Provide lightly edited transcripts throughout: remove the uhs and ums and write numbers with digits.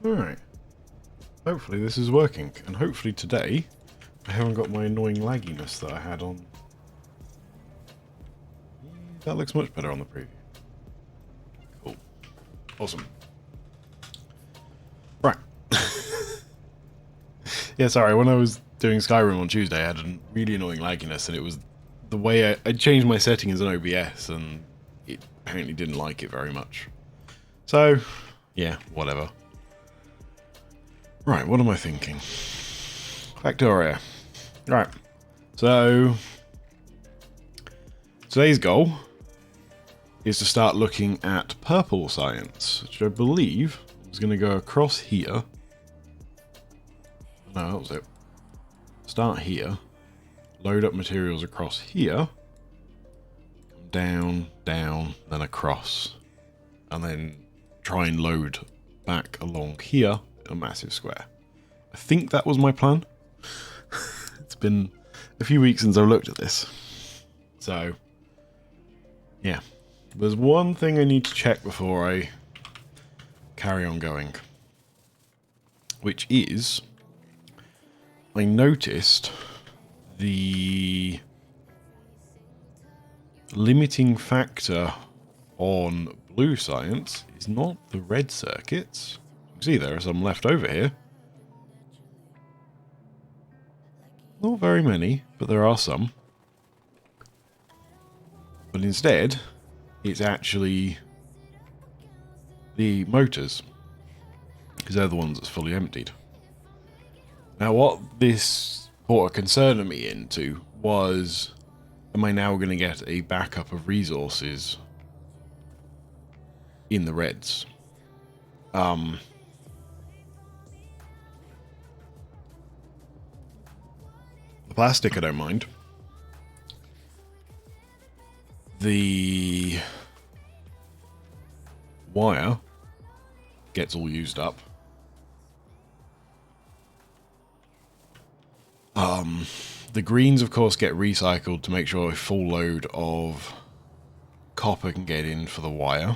Alright. Hopefully this is working, and hopefully today I haven't got my annoying lagginess that I had on. That looks much better on the preview. Cool. Awesome. Right. Yeah, sorry, when I was doing Skyrim on Tuesday I had a really annoying lagginess, and it was the way I changed my settings in OBS, and it apparently didn't like it very much. So, yeah, whatever. Right, what am I thinking? Factorio. Right, so today's goal is to start looking at purple science, which I believe is going to go across here. No, that was it. Start here, load up materials across here, come down, down, then across, and then try and load back along here a massive square. I think that was my plan. It's been a few weeks since I've looked at this. So, yeah. There's one thing I need to check before I carry on going. Which is, I noticed the limiting factor on blue science is not the red circuits. You can see there are some left over here. Not very many, but there are some. But instead, it's actually the motors, because they're the ones that's fully emptied. Now, what this put a concern me into was, am I now going to get a backup of resources in the reds? The plastic I don't mind. The wire gets all used up. The greens, of course, get recycled to make sure a full load of copper can get in for the wire.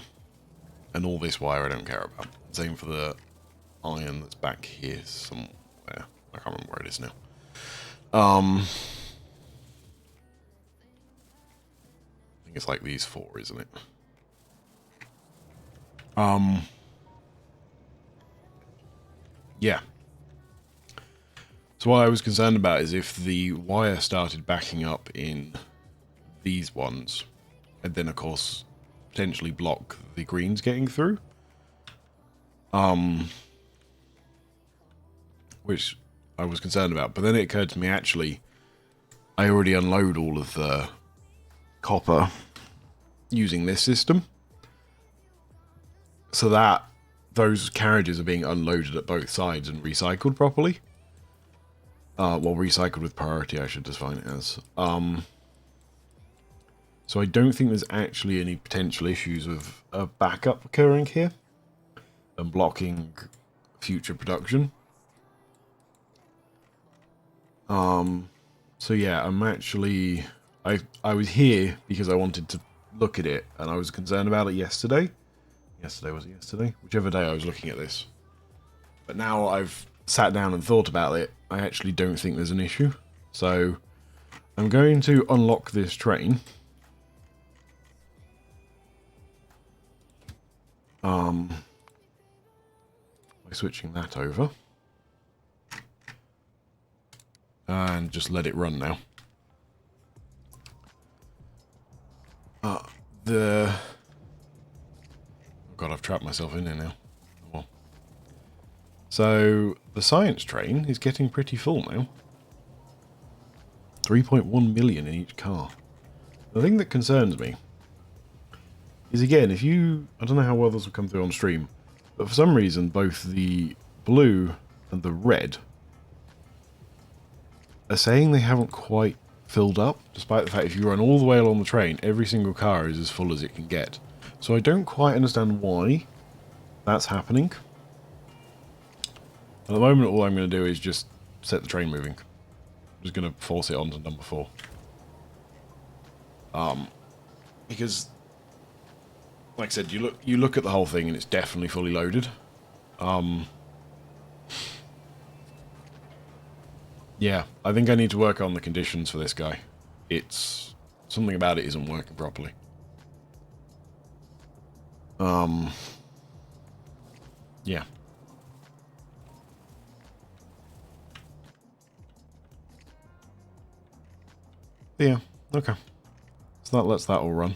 And all this wire I don't care about. Same for the iron that's back here somewhere. I can't remember where it is now. I think it's like these four, isn't it? Yeah. So what I was concerned about is if the wire started backing up in these ones, and then of course potentially block the greens getting through. Which I was concerned about, but then it occurred to me, actually, I already unload all of the copper using this system, so that those carriages are being unloaded at both sides and recycled properly. Well, recycled with priority, I should define it as. So I don't think there's actually any potential issues of a backup occurring here and blocking future production. So yeah, I'm actually, I was here because I wanted to look at it, and I was concerned about it yesterday. Yesterday, was it yesterday? Whichever day I was looking at this. But now I've sat down and thought about it, I actually don't think there's an issue. So I'm going to unlock this train. By switching that over. And just let it run now. Oh god, I've trapped myself in here now. Oh, well. So, the science train is getting pretty full now. 3.1 million in each car. The thing that concerns me is, again, if you... I don't know how well this will come through on stream, but for some reason, both the blue and the red are saying they haven't quite filled up, despite the fact if you run all the way along the train, every single car is as full as it can get. So I don't quite understand why that's happening. At the moment, all I'm going to do is just set the train moving. I'm just going to force it onto number 4. Because, like I said, you look at the whole thing and it's definitely fully loaded. Yeah, I think I need to work on the conditions for this guy. It's... something about it isn't working properly. Yeah. Yeah, okay. So that lets that all run.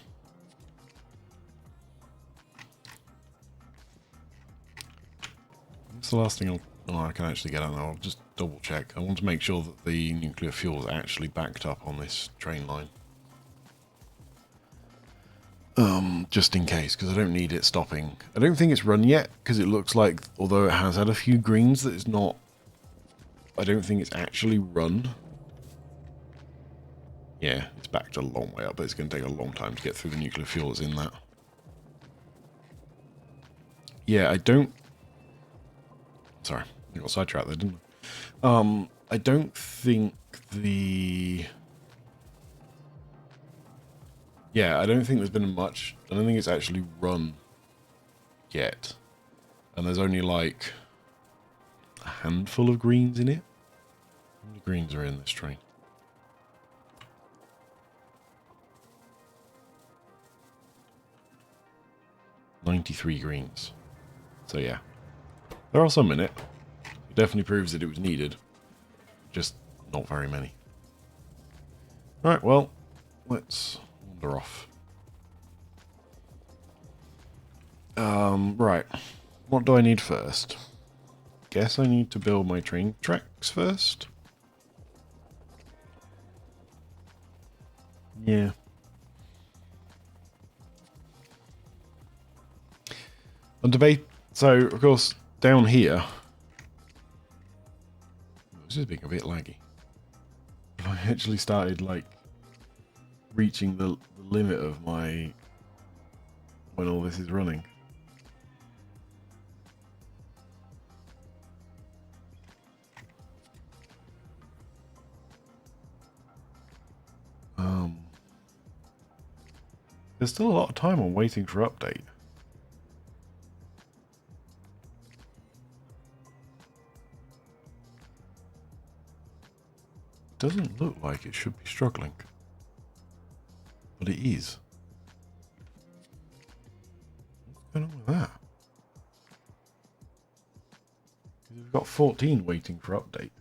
What's the last thing I'll... oh, I can actually get on there. I'll just double check. I want to make sure that the nuclear fuel is actually backed up on this train line. Just in case, because I don't need it stopping. I don't think it's run yet, because it looks like, although it has had a few greens, that it's not... I don't think it's actually run. Yeah, it's backed a long way up, but it's going to take a long time to get through the nuclear fuel that's in that. Yeah, I don't... sorry, I got sidetracked there, didn't I? I don't think the... yeah, I don't think there's been much... I don't think it's actually run yet. And there's only like a handful of greens in it. How many greens are in this train? 93 greens. So yeah, there are some in it. It definitely proves that it was needed. Just not very many. Alright, well, let's wander off. Right. What do I need first? Guess I need to build my train tracks first. Yeah. On debate, so of course down here, this is being a bit laggy. If I actually started like reaching the limit of my when all this is running. There's still a lot of time on waiting for update. Doesn't look like it should be struggling, but it is. What's going on with that? Because we've got 14 waiting for update.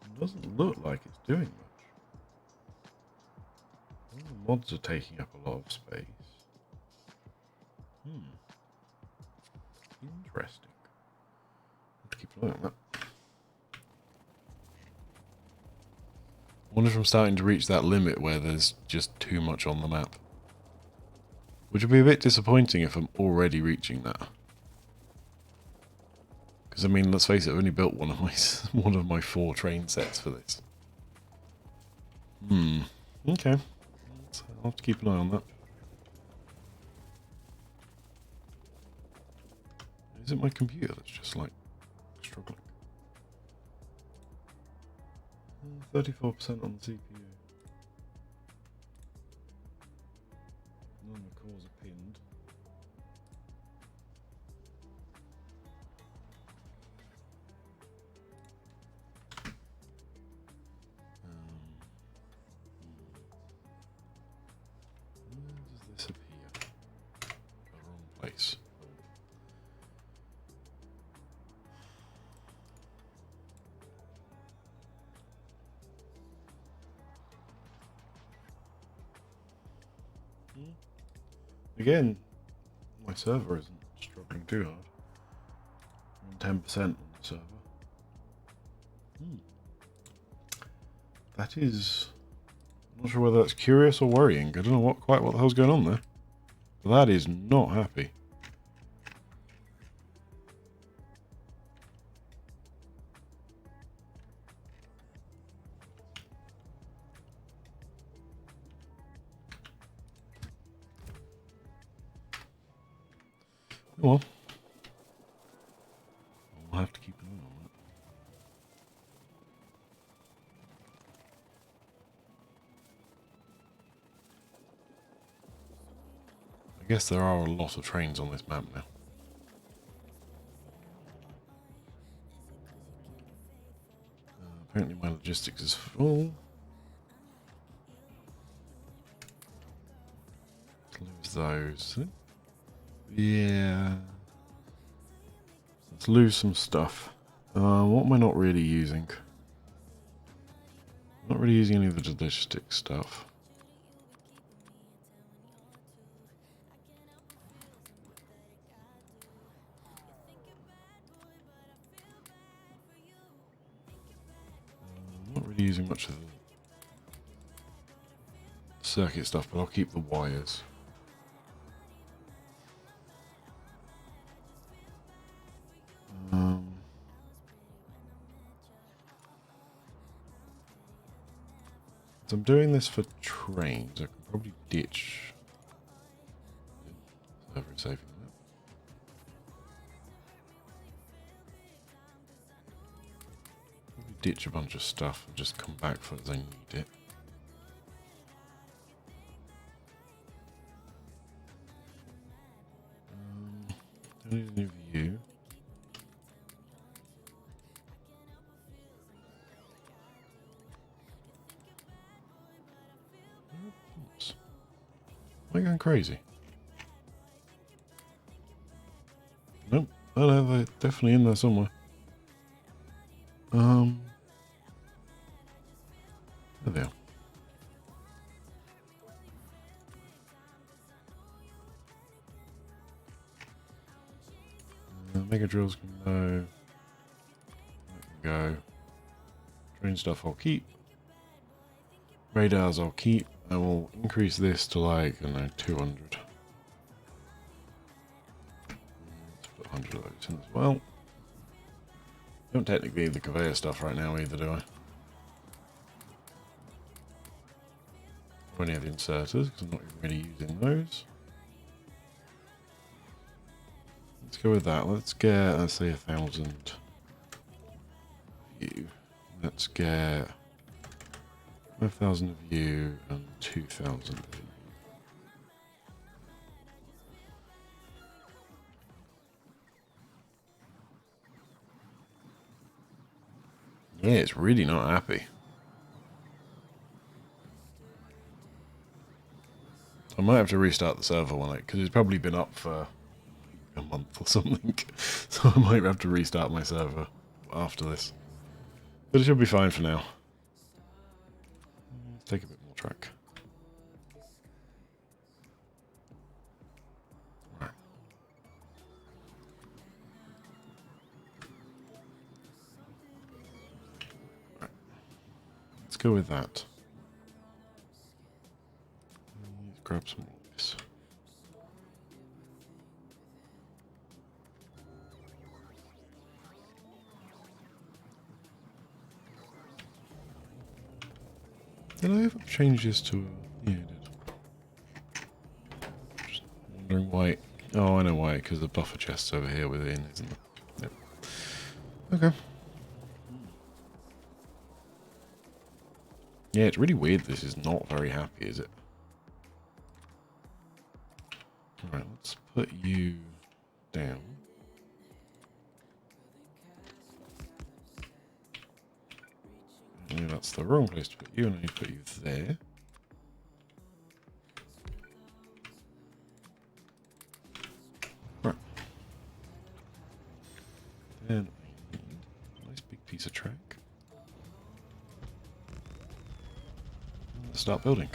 It doesn't look like it's doing much. All the mods are taking up a lot of space. Interesting. I'll have to keep an eye on that. I wonder if I'm starting to reach that limit where there's just too much on the map. Which would be a bit disappointing if I'm already reaching that. Because I mean, let's face it, I've only built one of my 4 train sets for this. Okay. I'll have to keep an eye on that. Is it my computer that's just like struggling? 34% on the CPU. None of the cores are pinned. Where does this appear? The wrong place. Again, my server isn't struggling too hard. I'm 10% on the server. That is... I'm not sure whether that's curious or worrying. I don't know quite what the hell's going on there. But that is not happy. Well, we'll have to keep an eye on it. I guess there are a lot of trains on this map now. Apparently my logistics is full. Let's lose those. Yeah. Let's lose some stuff. What am I not really using? Not really using any of the logistics stuff. Not really using much of the circuit stuff, but I'll keep the wires. So I'm doing this for trains. I can probably ditch. Server is saving that. Probably ditch a bunch of stuff and just come back for it as I need it. Don't need a new view. Am I going crazy? Nope. Oh no, they're definitely in there somewhere. There they are. Mega drills can go. That can go. Train stuff I'll keep. Radars I'll keep. I will increase this to like, I don't know, 200. Let's put 100 of those in as well. Don't technically need the conveyor stuff right now either, do I? Or any of the inserters, because I'm not really using those. Let's go with that. Let's get, let's say 1,000 view. Let's get 5,000 of you and 2,000 of you. Yeah, it's really not happy. I might have to restart the server one, because it's probably been up for a month or something. So I might have to restart my server after this. But it should be fine for now. Let's take a bit more track. Right. Right. Let's go with that. Let's grab some more of this. Did I ever change this to a... Yeah, I did. Just wondering why... Oh, I know why, because the buffer chest's over here within, isn't it? Yep. Okay. Yeah, it's really weird this is not very happy, is it? Alright, let's put you down. Yeah, that's the wrong place to put you, and I need to put you there. Right. Then I need a nice big piece of track. And let's start building.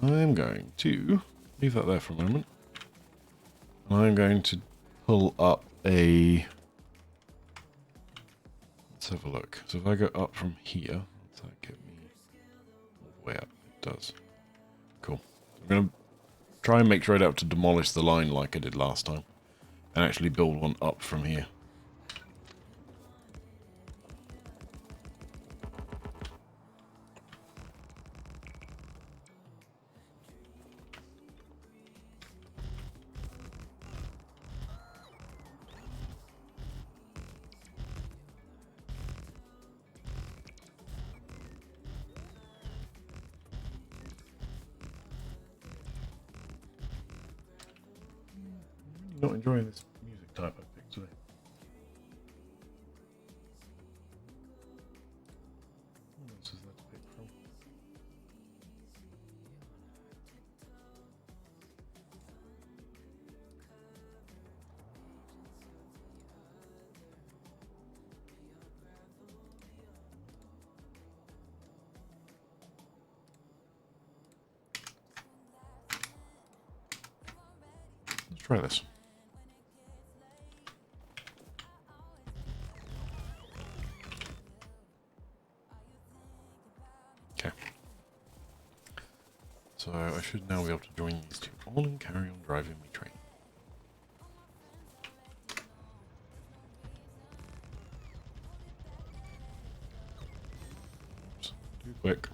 I'm going to leave that there for a moment. And I'm going to pull up a... Let's have a look. So if I go up from here, does that get me all the way up? It does. Cool. I'm going to try and make sure I don't have to demolish the line like I did last time. And actually build one up from here. not enjoying this music type I picked today. What else is there to pick from? Let's try this. Okay. So I should now be able to join these two on and carry on driving my train. Oops, too quick.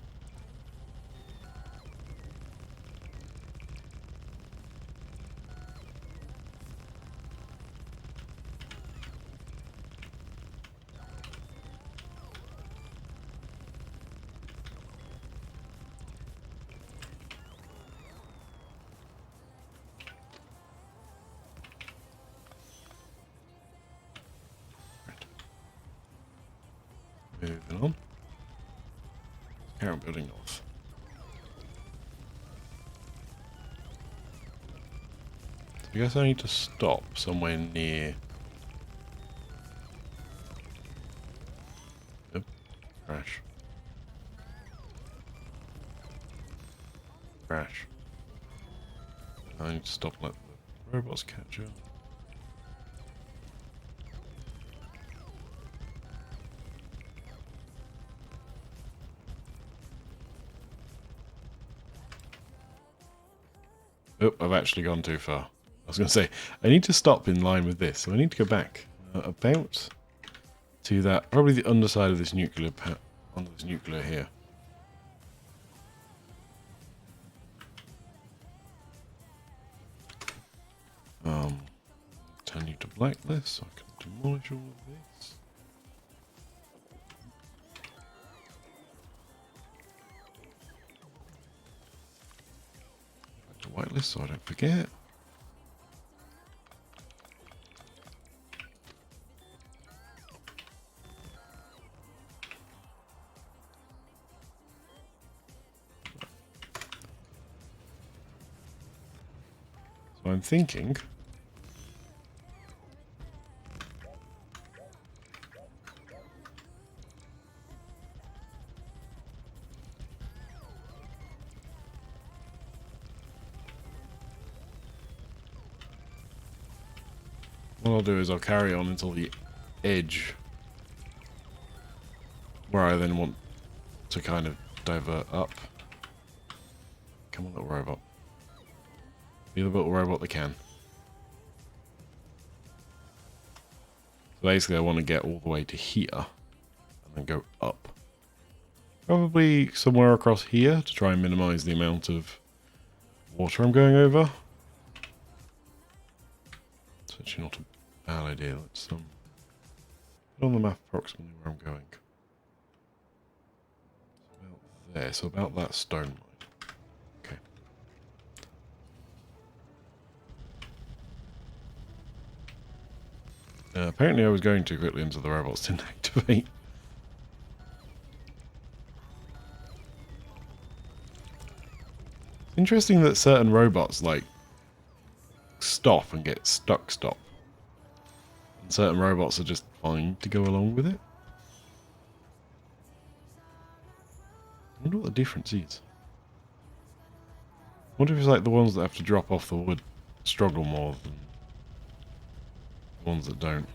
Moving on. Carry on building north. So I guess I need to stop somewhere near. Yep. Crash. Crash. I need to stop and let the robots catch up. Oh, I've actually gone too far. I was going to say, I need to stop in line with this, so I need to go back about to that, probably the underside of this nuclear onto this nuclear here. Turn you to blacklist so I can demolish all of this. Back to whitelist so I don't forget. So I'm thinking what I'll do is I'll carry on until the edge where I then want to kind of divert up. Come on, little robot. Be the little robot that can. So basically I want to get all the way to here and then go up. Probably somewhere across here to try and minimize the amount of water I'm going over. It's actually not a bad idea. Let's put on the map approximately where I'm going. About there, so about that stone line. Okay. Apparently I was going too quickly into the robots didn't activate. Interesting that certain robots like stop and get stuck stop. And certain robots are just fine to go along with it. I wonder what the difference is. I wonder if it's like the ones that have to drop off the wood struggle more than the ones that don't.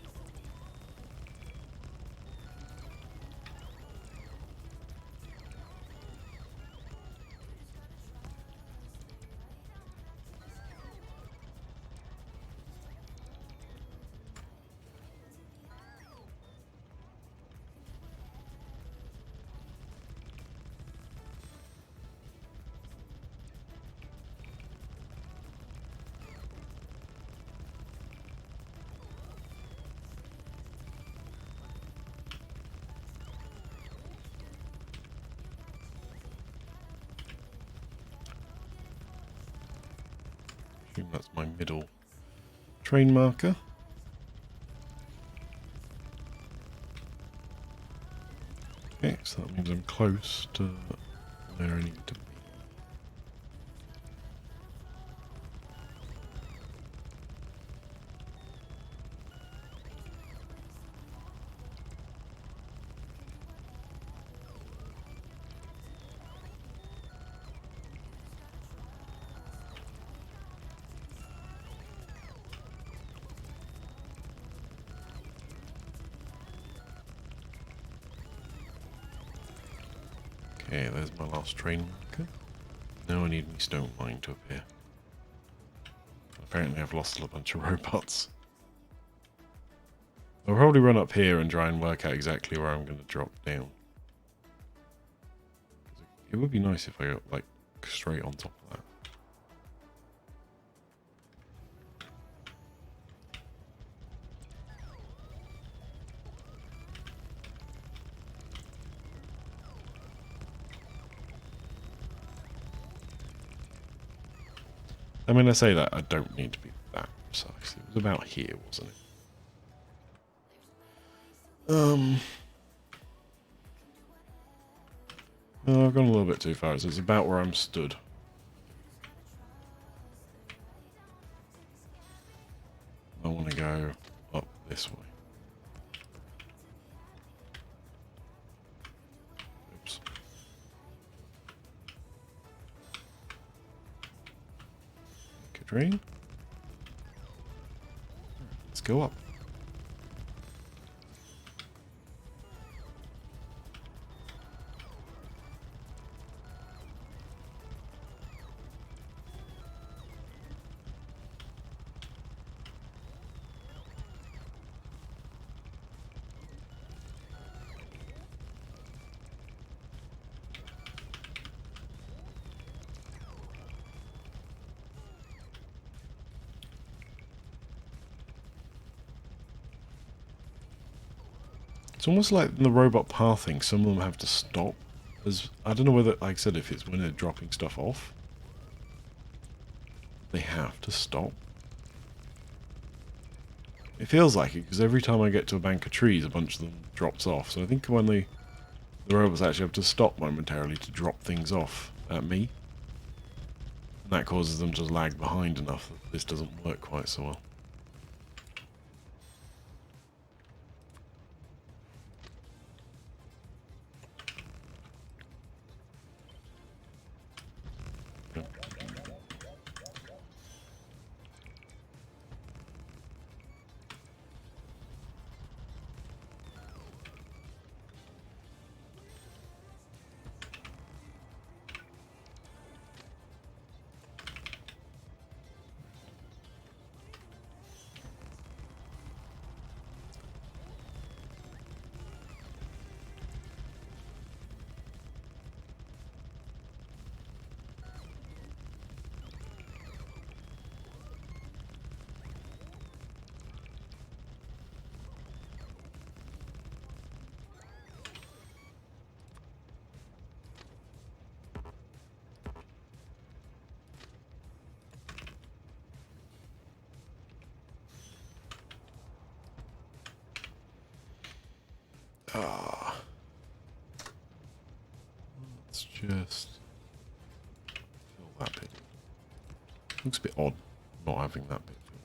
I assume that's my middle train marker. Okay, so that means I'm close to where I need to be. Okay, there's my last train marker. Now I need my stone mine to appear. Apparently I've lost a bunch of robots. I'll probably run up here and try and work out exactly where I'm going to drop down. It would be nice if I got, like, straight on top of that. I mean, I say that, I don't need to be that precise. It was about here, wasn't it? No, I've gone a little bit too far, so it's about where I'm stood. I want to go up this way. Oops. Make a drain. Let's go up. It's almost like in the robot pathing, some of them have to stop. I don't know whether, like I said, if it's when they're dropping stuff off. They have to stop. It feels like it, because every time I get to a bank of trees, a bunch of them drops off. So I think when the robots actually have to stop momentarily to drop things off at me. And that causes them to lag behind enough that this doesn't work quite so well. Let's just fill that bit. Looks a bit odd not having that bit filled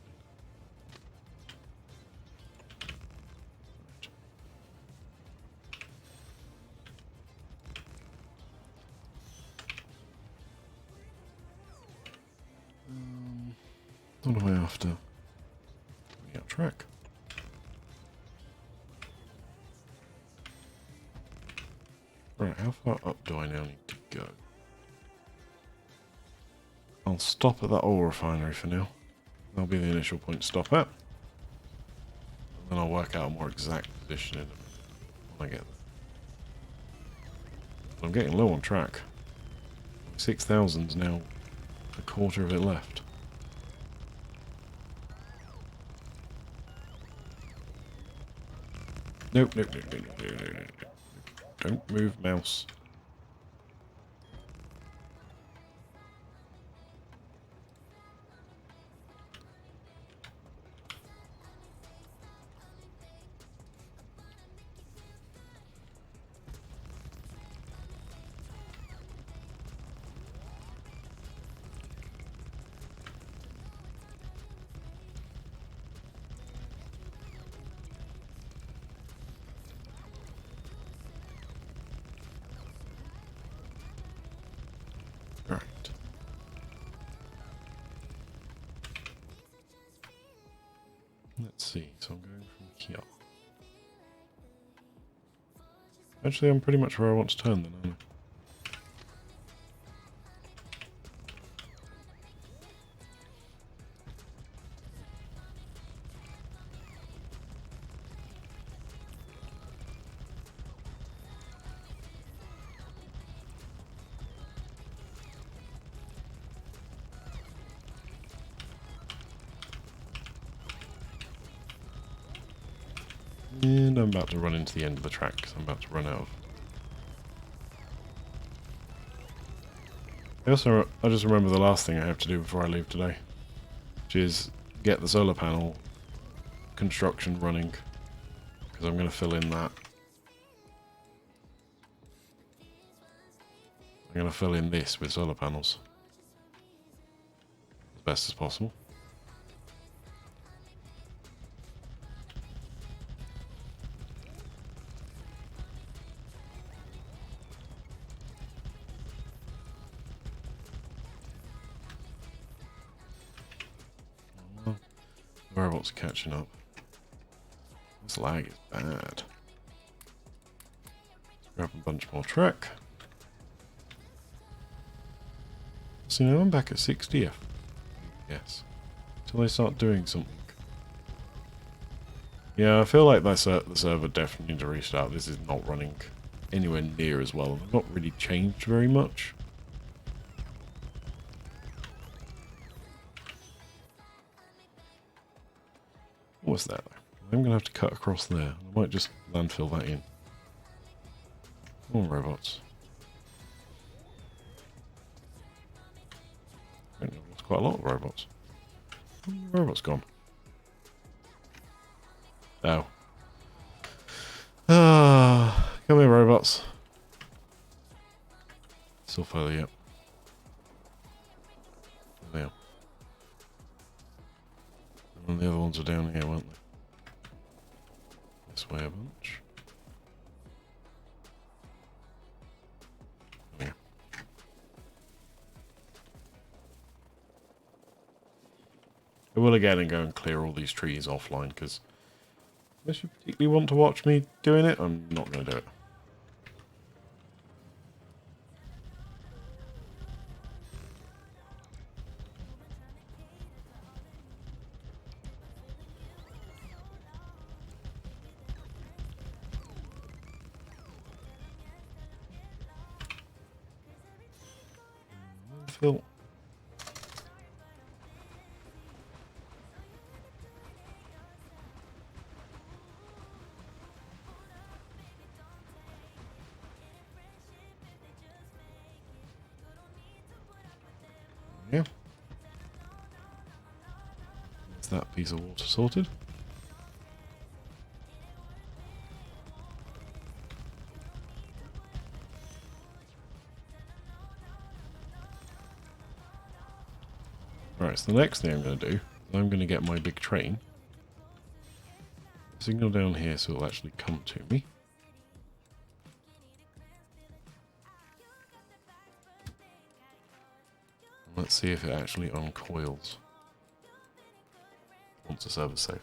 in. What am I after? Yeah, track. Right, how far up do I now need to go? I'll stop at that oil refinery for now. That'll be the initial point to stop at. And then I'll work out a more exact position in a minute when I get there. I'm getting low on track. 6,000's now a quarter of it left. Nope, nope, nope, nope, nope, nope, nope. Don't move, mouse. Let's see, so I'm going from here. Actually, I'm pretty much where I want to turn then, aren't I? And I'm about to run into the end of the track because I'm about to run out of... I just remember the last thing I have to do before I leave today, which is get the solar panel construction running, because I'm going to fill in that. I'm going to fill in this with solar panels as best as possible. The robots are catching up. This lag is bad. Let's grab a bunch more track. So now I'm back at 60 FPS. Until they start doing something. Yeah, I feel like the server definitely needs to restart. This is not running anywhere near as well. They've not really changed very much. What's that? I'm going to have to cut across there. I might just landfill that in. More robots. There's quite a lot of robots. Where are the robots gone? Oh. Ah, come here, robots. Still further up. There they are. And the other ones are down here, weren't they? This way a bunch. Yeah. I will again and go and clear all these trees offline, because unless you particularly want to watch me doing it, I'm not going to do it. Phil. Yeah. Is that piece of water sorted? Right, so the next thing I'm going to do is I'm going to get my big train, signal down here so it'll actually come to me. Let's see if it actually uncoils once the server's saved.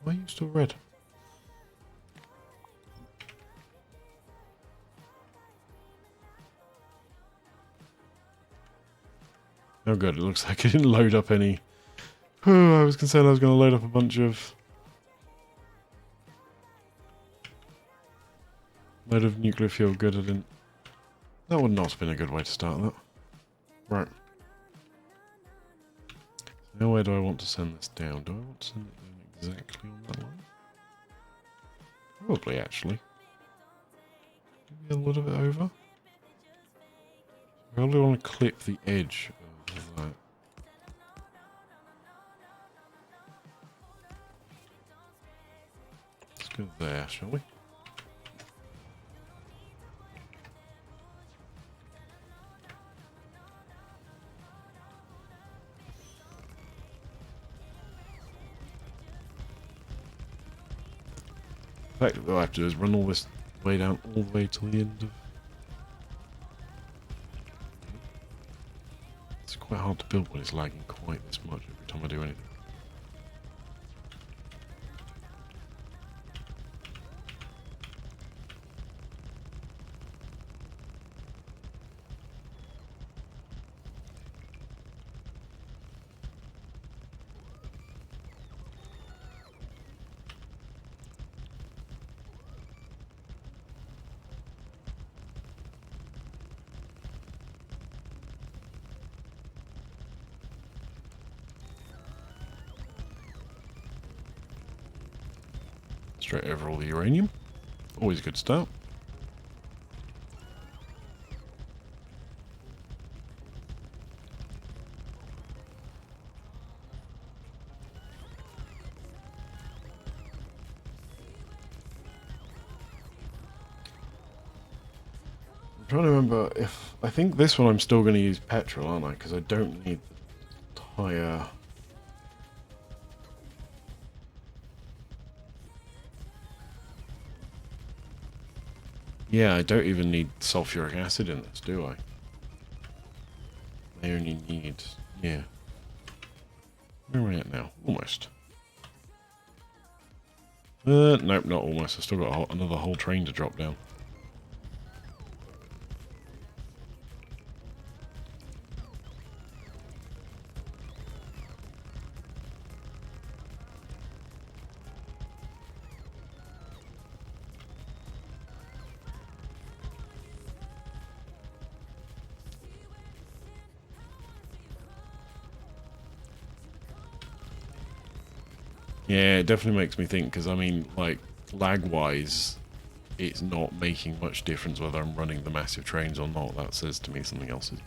Why are you still red? Oh good, it looks like it didn't load up any... Oh, I was concerned I was going to load up a bunch of... load of nuclear fuel. Good, I didn't. That would not have been a good way to start that. Right. Now where do I want to send this down? Do I want to send it down exactly on that line? Probably, actually. Maybe a little bit over. I probably want to clip the edge of that. Let's go there, shall we? Effectively, what I have to do is run all this way down, all the way till the end of... It's quite hard to build when it's lagging quite this much every time I do anything. Straight over all the uranium. Always a good start. I'm trying to remember if... I think this one I'm still going to use petrol, aren't I? Because I don't need the tyre... Yeah, I don't even need sulfuric acid in this, do I? I only need... yeah. Where am I at now? Almost. Nope, not almost. I've still got another whole train to drop down. Yeah, it definitely makes me think, because I mean, like, lag-wise, it's not making much difference whether I'm running the massive trains or not. That says to me something else is...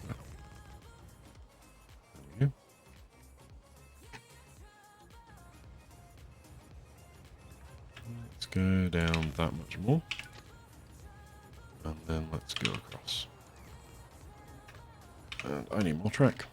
There we go. Let's go down that much more. And then let's go across. And I need more track.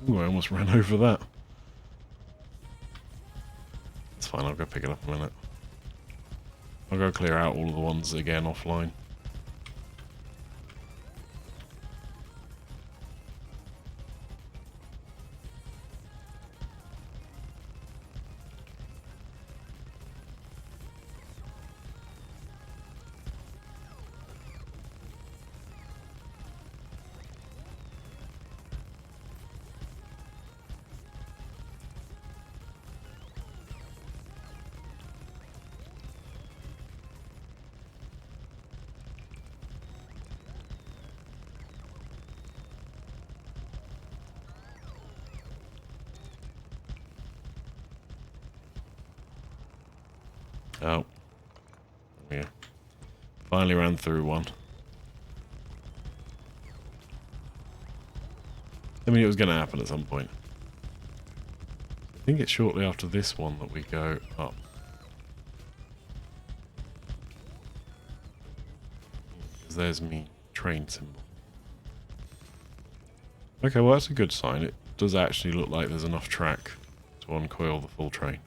Ooh, I almost ran over that. It's fine, I'll go pick it up in a minute. I'll go clear out all of the ones again offline. Oh. Yeah. Finally ran through one. I mean, it was going to happen at some point. I think it's shortly after this one that we go up. Because there's me train symbol. Okay, well that's a good sign. It does actually look like there's enough track to uncoil the full train.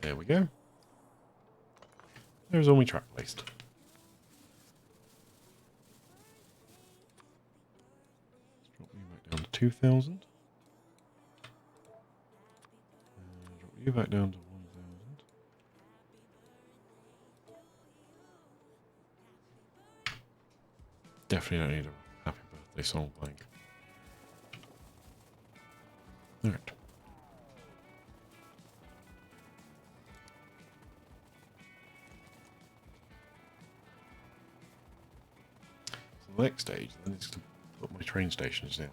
There we go. There's all my track placed. Let's drop you back down to 2,000. Drop you back down to 1,000. Definitely don't need a happy birthday song playing. Alright. next stage, then it's to put my train stations down.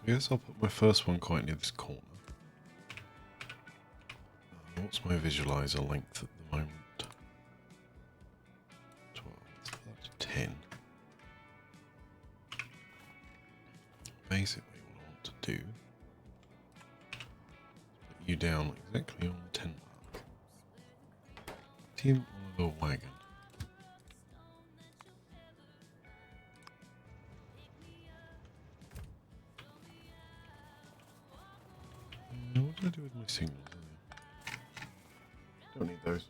I guess I'll put my first one quite near this corner. What's my visualizer length at the moment? 12, that's 10. Basically what I want to do is put you down exactly on the 10 mark. Tim on a little wagon. What do I do with my signals? Don't need those.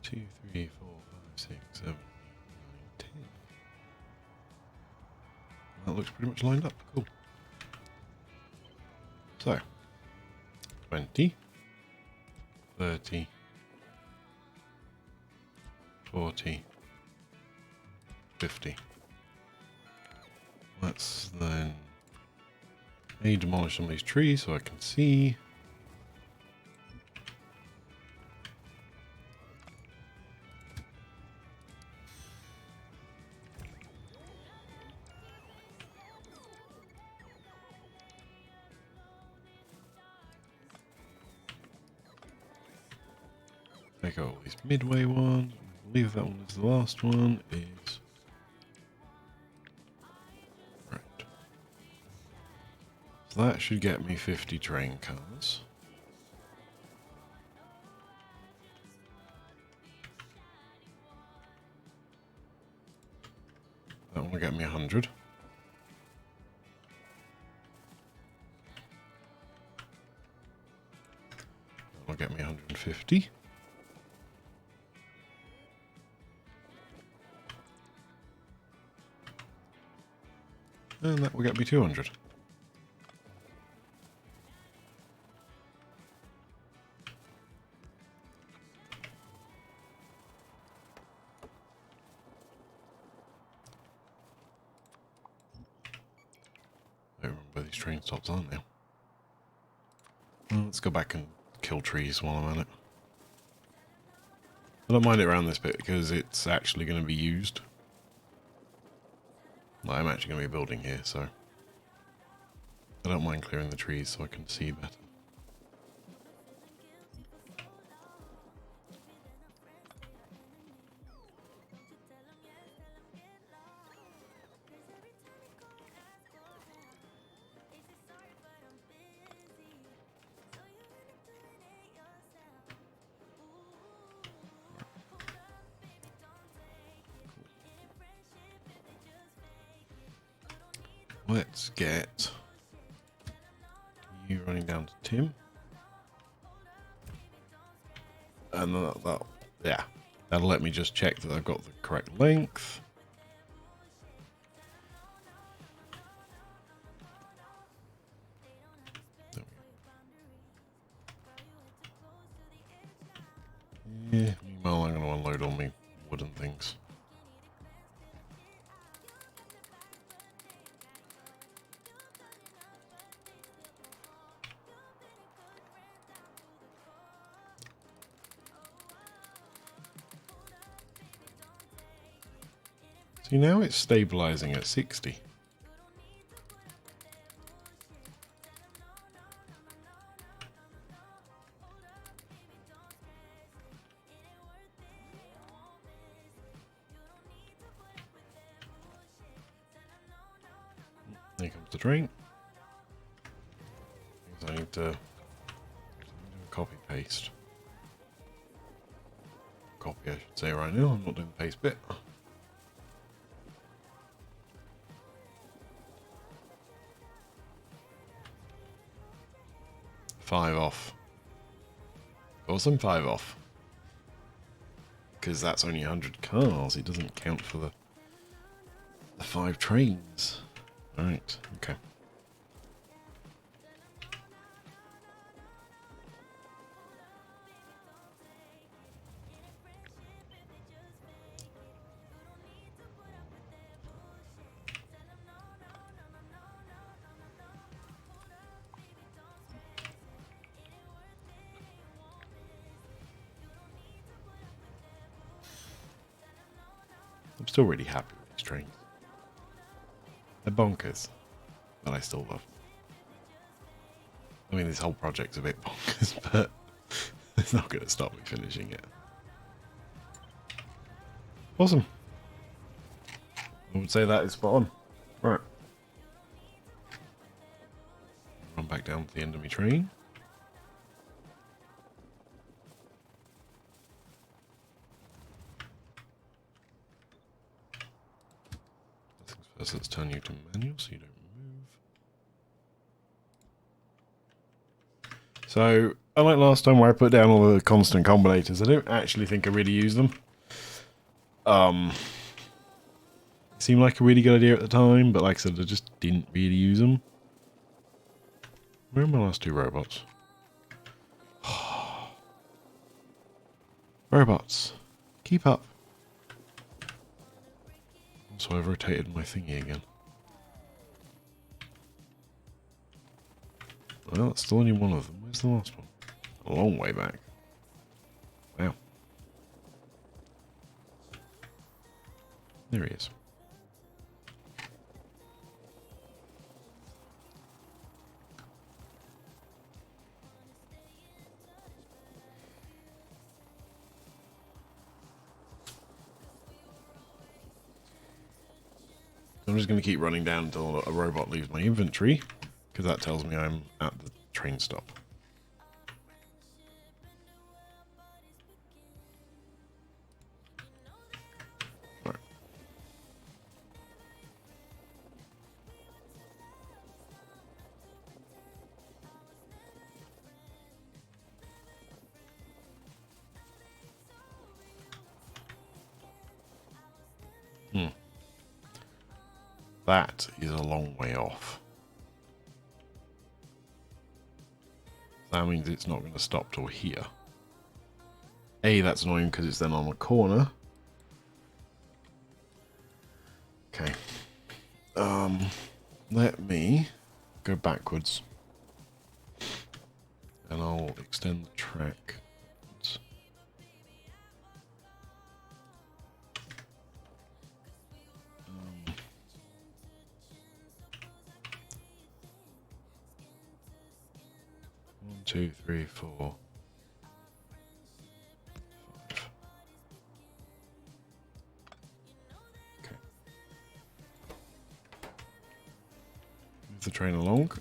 Two, three, 4, 5, 6, 7, 8, 9, 10. That looks pretty much lined up. Cool. So, 20, 30, 40, 50. Let's then demolish some of these trees so I can see. Take out all these midway ones. I believe that one is the last one. Is right. So that should get me 50 train cars. That one will get me 100. That will get me 150. And that will get me 200. I don't remember where these train stops are now. Well, let's go back and kill trees while I'm at it. I don't mind it around this bit because it's actually going to be used. I'm actually going to be building here, so I don't mind clearing the trees so I can see better. Let's get you running down to Tim. And yeah, that'll let me just check that I've got the correct length. Yeah, meanwhile I'm going to unload all my wooden things. See, now it's stabilizing at 60. Here comes the train. I need to copy paste. copy, I should say, right now. I'm not doing the paste bit. Five off. Awesome, 5 off. Because that's only 100 cars. It doesn't count for the 5 trains. Alright, okay. I'm still really happy with these trains. They're bonkers, but I still love them. I mean, this whole project's a bit bonkers, but it's not going to stop me finishing it. Awesome. I would say that is spot on. Right. Run back down to the end of my train. First, let's turn you to manual so you don't move. So, unlike last time where I put down all the constant combinators, I don't actually think I really use them. It seemed like a really good idea at the time, but like I said, I just didn't really use them. Where are my last 2 robots? Robots, keep up. So I've rotated my thingy again. Well, that's still only one of them. Where's the last one? A long way back. Wow. There he is. I'm just going to keep running down until a robot leaves my inventory, because that tells me I'm at the train stop. Right. That is a long way off. That means it's not going to stop till here. A, that's annoying because it's then on the corner. Okay. Let me go backwards. And I'll extend the track. 2, 3, 4, 5. Okay. Move the train along.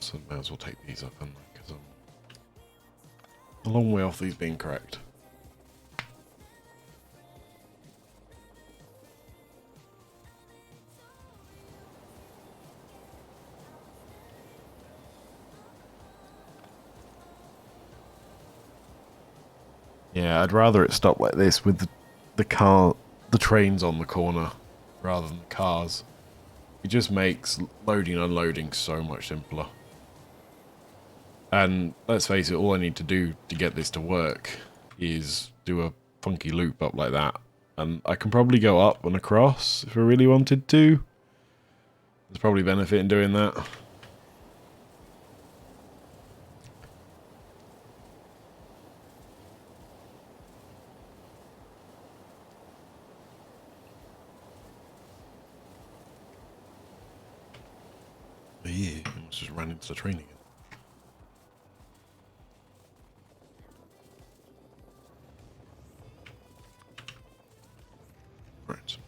So I might as well take these up, because I'm a long way off these being correct. Yeah, I'd rather it stop like this with the trains on the corner rather than the cars. It just makes loading and unloading so much simpler. And let's face it, all I need to do to get this to work is do a funky loop up like that. And I can probably go up and across if I really wanted to. There's probably benefit in doing that. almost just ran into the train again. Right.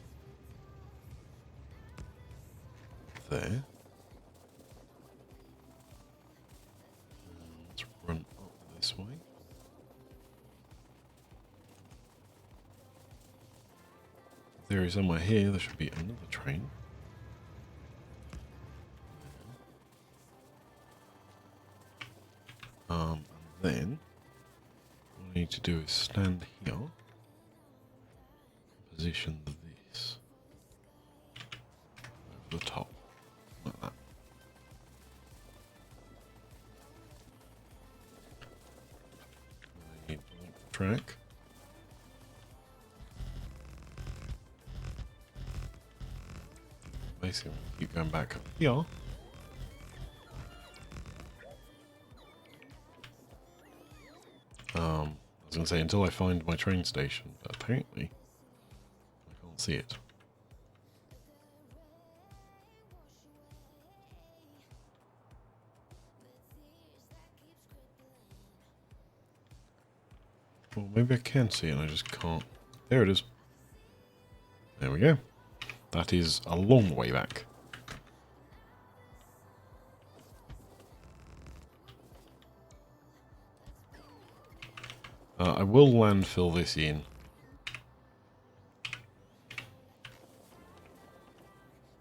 There. Let's run up this way. There is somewhere here, there should be another train. And then what I need to do is stand here, position this over the top, like that. I need to link the track. Basically, keep going back up here. I was going to say until I find my train station, but apparently I can't see it. Well, maybe I can see it and I just can't. There it is. There we go. That is a long way back. I will landfill this in.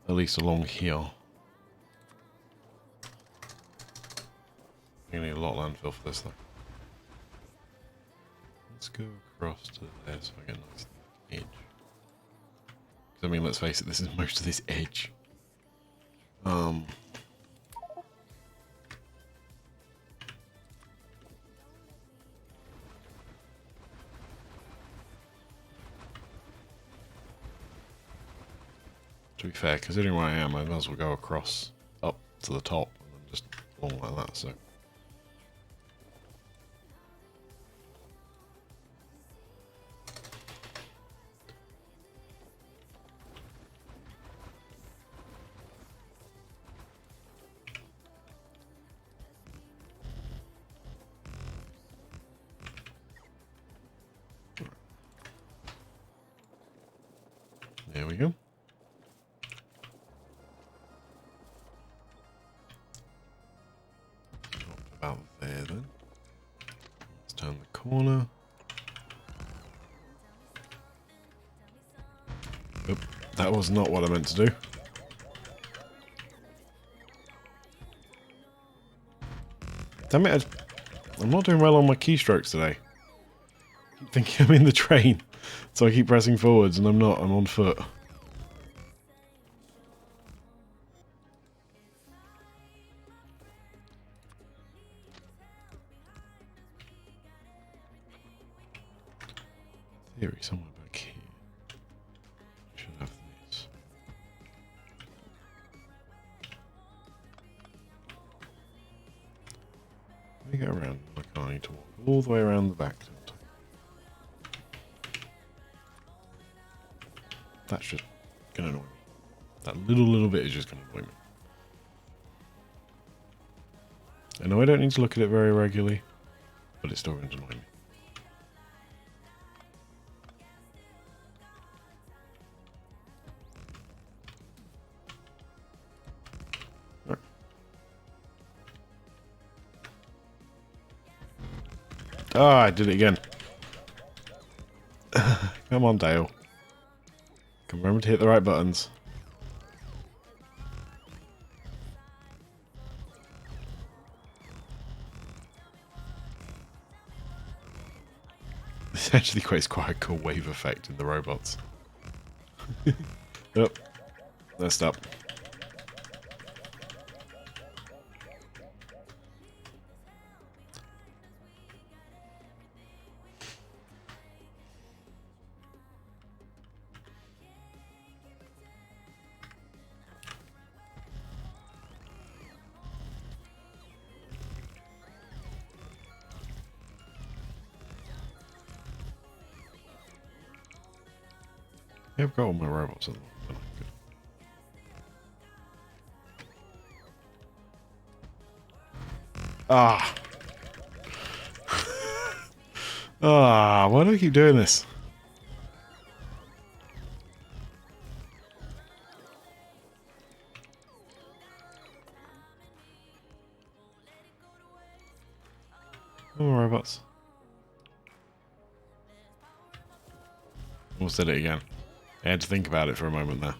At least along here. I need a lot of landfill for this though. Let's go across to there so I get a nice edge. Because I mean, let's face it, this is most of this edge. To be fair, considering where I am, I might as well go across up to the top and then just along like that, so. There we go. About there then. Let's turn the corner. Oop, that was not what I meant to do. Damn it, I'm not doing well on my keystrokes today. I keep thinking I'm in the train, so I keep pressing forwards and I'm not, I'm on foot. Theory somewhere back here. I should have this. Let me go around. I need to walk all the way around the back. That's just gonna annoy me. That little bit is just gonna annoy me. I know I don't need to look at it very regularly, but it's still going to annoy me. Oh, I did it again. Come on, Dale. Can remember to hit the right buttons. This actually creates quite a cool wave effect in the robots. Yep. Messed up. Yeah, I've got all my robots at the moment. Good. Ah. Ah, why do I keep doing this? Oh, robots. Almost did it again. I had to think about it for a moment there.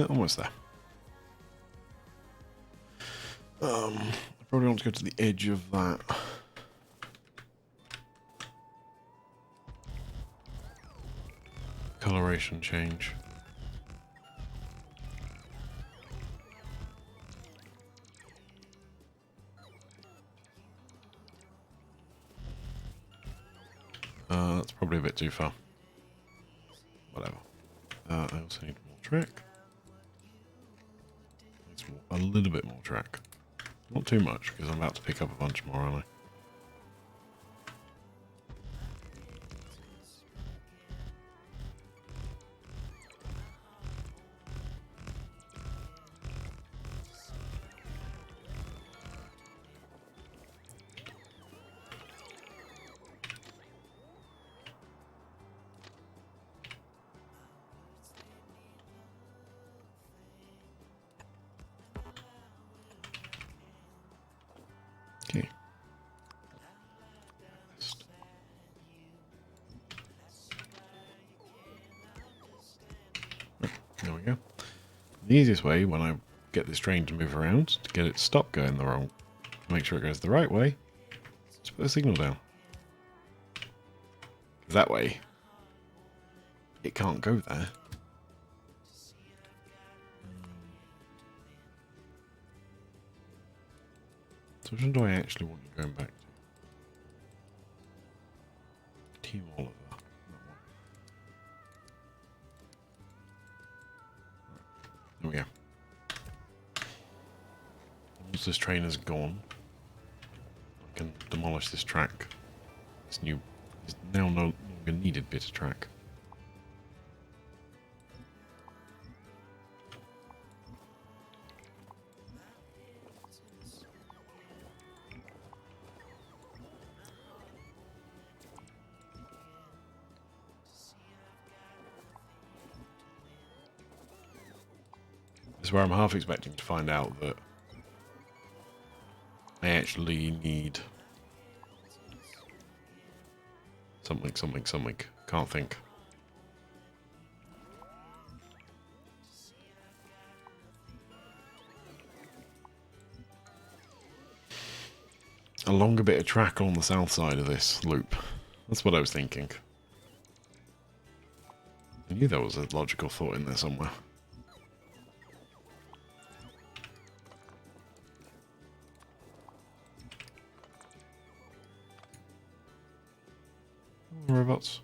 Almost there. I probably want to go to the edge of that. Coloration change. That's probably a bit too far. Whatever. I also need more track. A little bit more track. Not too much, because I'm about to pick up a bunch more, aren't I? Okay. There we go. The easiest way when I get this train to move around to get it to stop going the wrong, to make sure it goes the right way, is put a signal down. That way, it can't go there. So which one do I actually want you going back to? Team Oliver. There we go. Once this train is gone, I can demolish this track. This new, is now no longer needed bit of track. This is where I'm half expecting to find out that I actually need something. Can't think. A longer bit of track on the south side of this loop. That's what I was thinking. I knew there was a logical thought in there somewhere. Robots.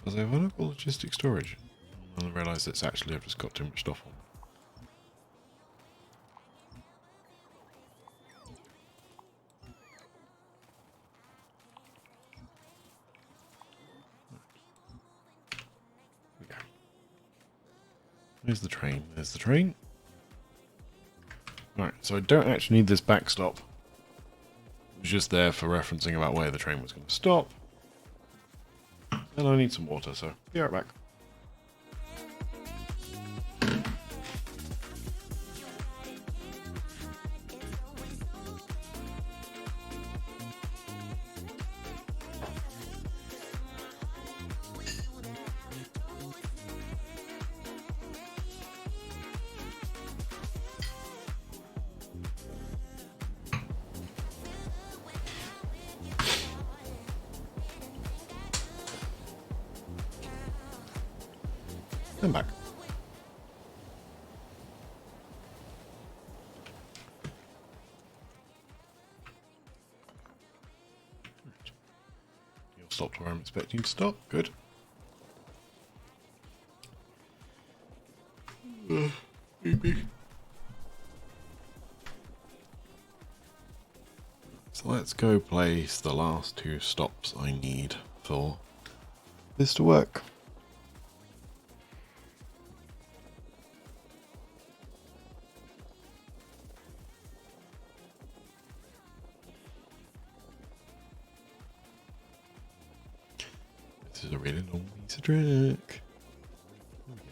As I have unable logistic storage. And I realise it's actually I've just got too much stuff on. There's the train. There's the train. Alright, so I don't actually need this backstop. It was just there for referencing about where the train was going to stop. And I need some water, so be right back. I'm back. You'll stop to where I'm expecting you to stop. Good. Maybe. So let's go place the last 2 stops I need for this to work. This is a really long piece of track. Oh, yeah.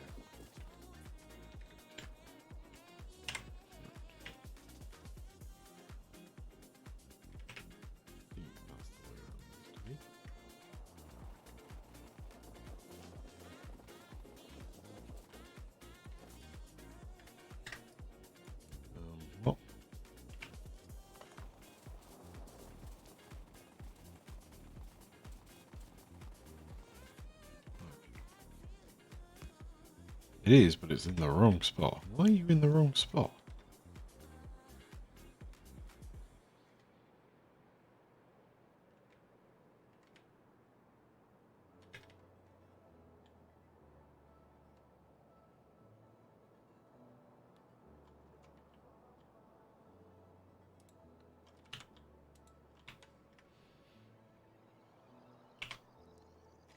What? It is, but it's in the wrong spot. Why are you in the wrong spot?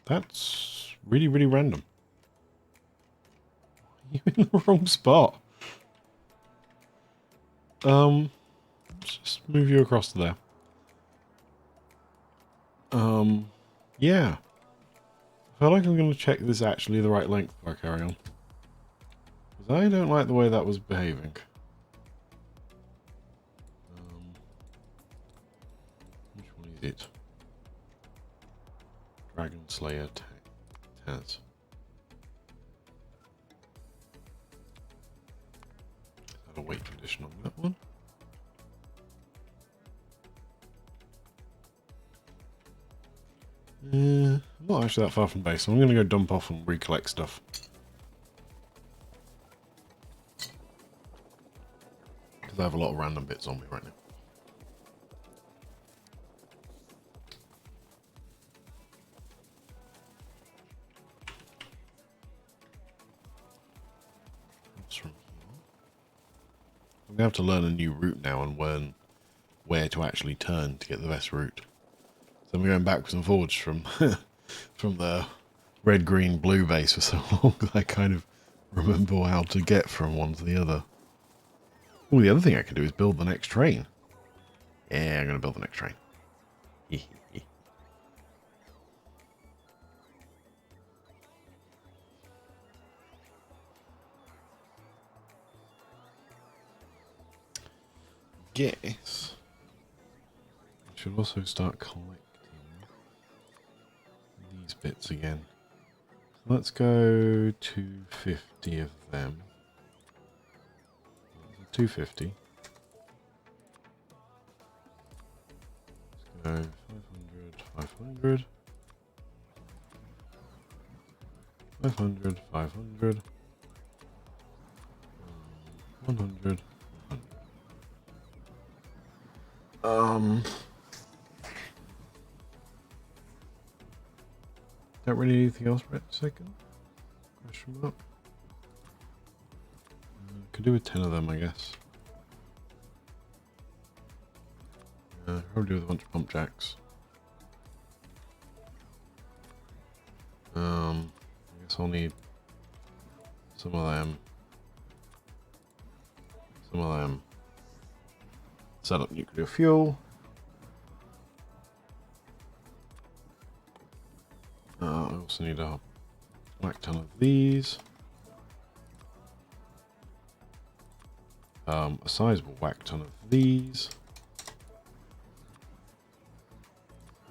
That's really, really random. You're in the wrong spot. Let's just move you across to there. Yeah. I feel like I'm going to check this is actually the right length before I carry on. Because I don't like the way that was behaving. Which one is it? Dragon Slayer Taz. Is that a weight condition on that one? I'm not actually that far from base, so I'm going to go dump off and recollect stuff. Because I have a lot of random bits on me right now. I'm going to have to learn a new route now and learn where to actually turn to get the best route. So I'm going backwards and forwards from from the red, green, blue base for so long that I kind of remember how to get from one to the other. Oh, the other thing I can do is build the next train. Yeah, I'm going to build the next train. Guess I should also start collecting these bits again. Let's go 250 of them. 250. Let's go 500, 500. 500, 500. 100. Don't really need anything else right this second. Question mark. Could do with 10 of them, I guess. Probably with a bunch of pump jacks. I guess I'll need some of them. Some of them. Set up nuclear fuel. I also need a whack ton of these. A sizable whack ton of these.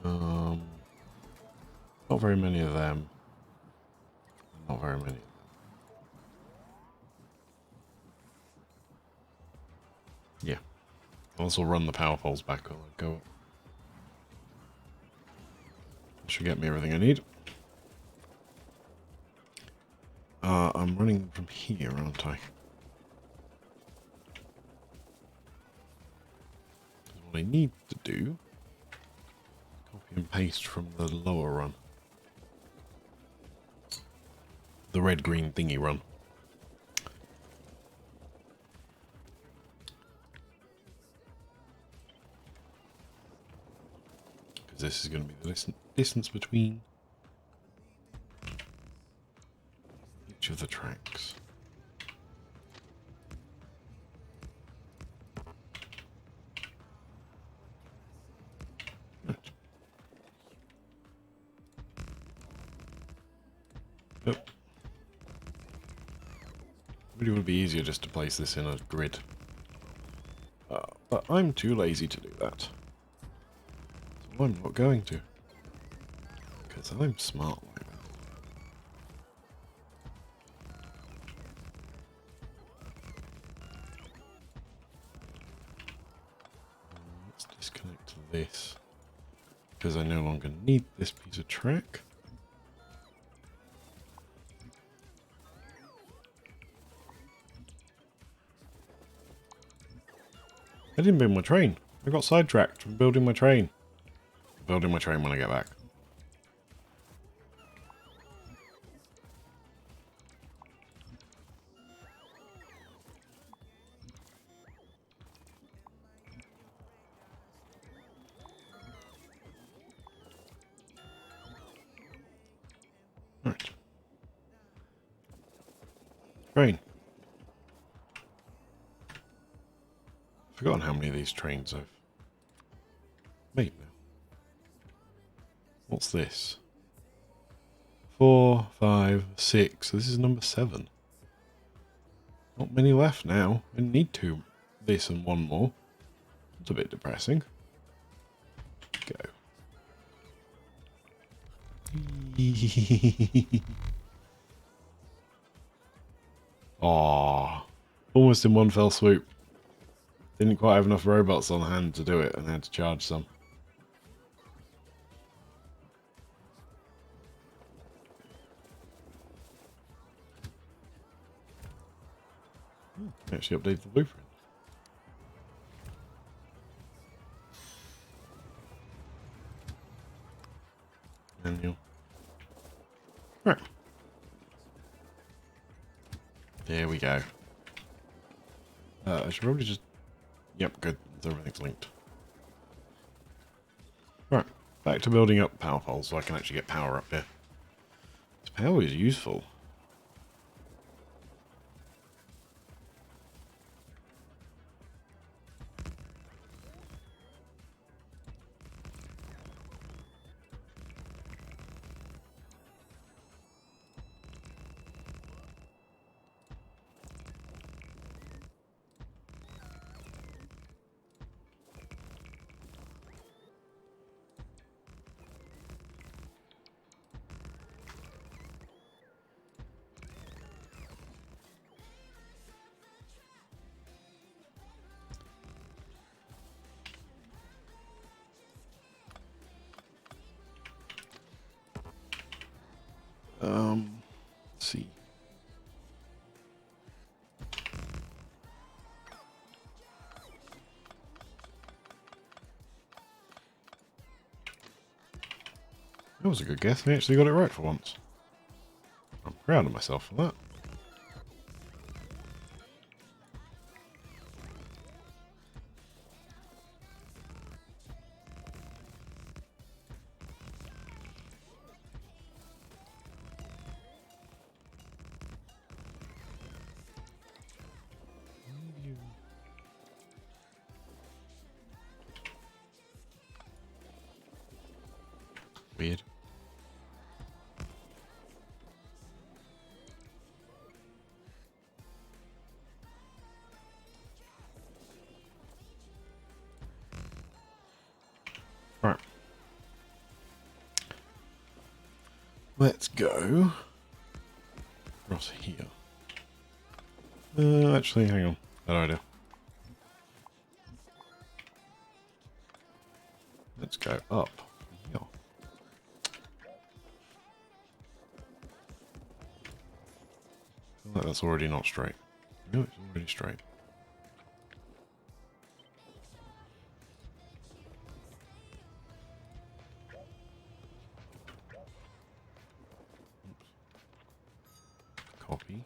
Not very many of them. Not very many of them. Yeah. I'll also run the power poles back while I go up. Should get me everything I need. I'm running from here, aren't I? What I need to do, copy and paste from the lower run. The red-green thingy run. Because this is going to be the distance between each of the tracks. Right. Yep. Really would be easier just to place this in a grid. But I'm too lazy to do that. So I'm not going to. Because I'm smart like that. Let's disconnect this. Because I no longer need this piece of track. I didn't build my train. I got sidetracked from building my train. Building my train when I get back. Right. Train. Forgotten how many of these trains I've made now. What's this? 4, 5, 6. This is number 7. Not many left now. I need to. This and one more. It's a bit depressing. Go. Aww. Almost in one fell swoop. Didn't quite have enough robots on hand to do it and had to charge some. Actually updated the blueprint. Manual. Right. There we go. I should probably just... Yep, good. Everything's linked. Right. Back to building up power poles so I can actually get power up here. This power is useful. Let's see. That was a good guess. I actually got it right for once. I'm proud of myself for that. Weird. Right. Let's go across here. Actually, hang on. Bad idea. Let's go up here. I feel like that's already not straight. No, it's already straight. Copy.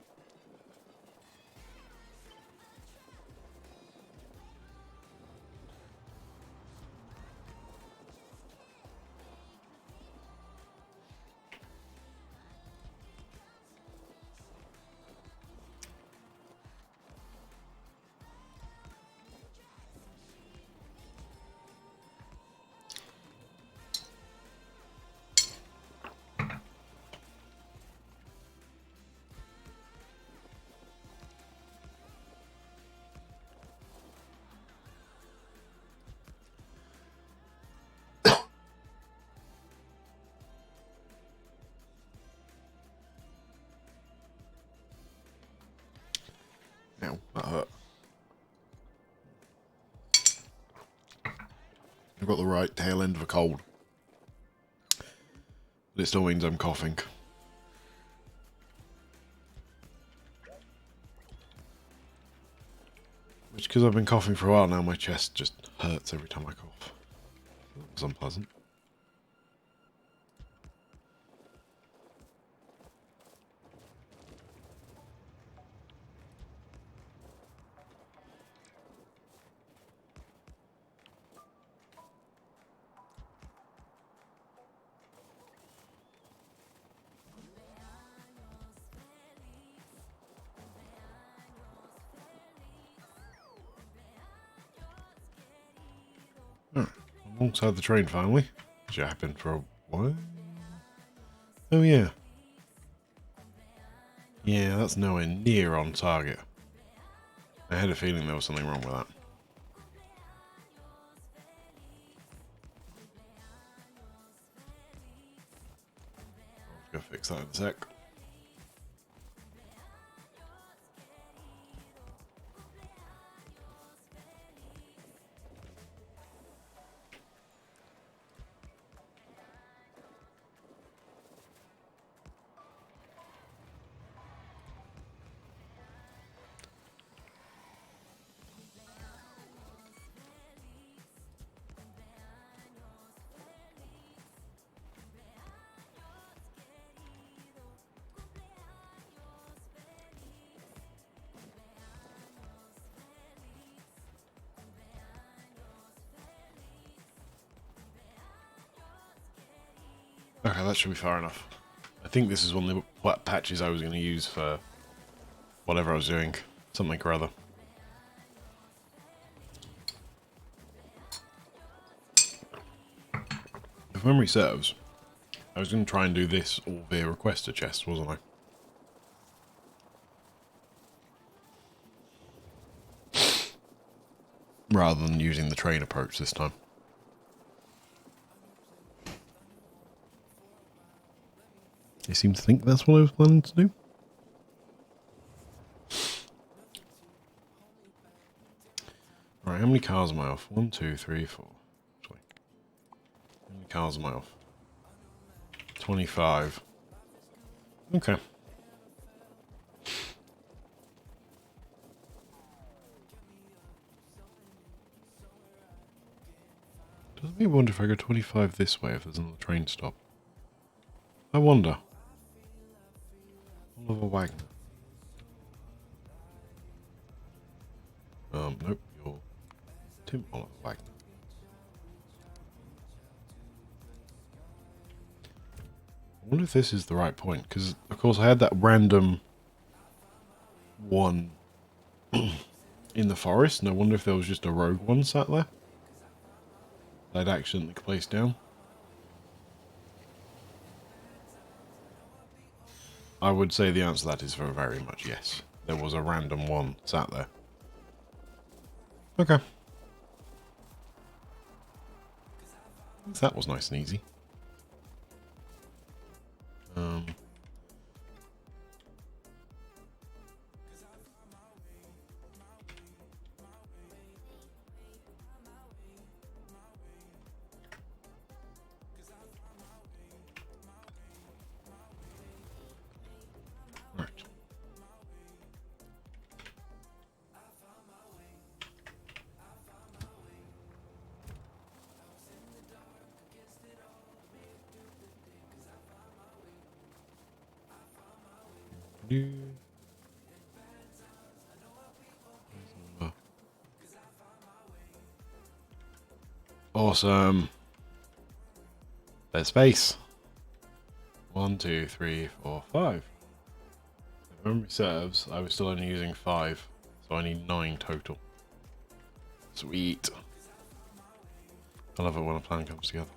Ow, that hurt. I've got the right tail end of a cold. But it still means I'm coughing. Which, because I've been coughing for a while now, my chest just hurts every time I cough. That was unpleasant. Alongside the train finally, which happened for a while. Oh yeah. Yeah, that's nowhere near on target. I had a feeling there was something wrong with that. I'll go fix that in a sec. Okay, that should be far enough. I think this is one of the patches I was going to use for whatever I was doing. Something or other. If memory serves, I was going to try and do this all via requester chest, wasn't I? Rather than using the train approach this time. You seem to think that's what I was planning to do. Alright, how many cars am I off? 1, 2, 3, 4. How many cars am I off? 25. Okay. Doesn't me wonder if I go 25 this way if there's another train stop. I wonder. Oliver Wagner. Nope, you're Tim Oliver Wagner. I wonder if this is the right point, because of course I had that random one in the forest, and I wonder if there was just a rogue one sat there that I'd accidentally placed down. I would say the answer to that is very much yes. There was a random one sat there. Okay. That was nice and easy. Right. Awesome. There's space. 1, 2, 3, 4, 5. If memory serves, I was still only using 5, so I need 9 total. Sweet. I love it when a plan comes together.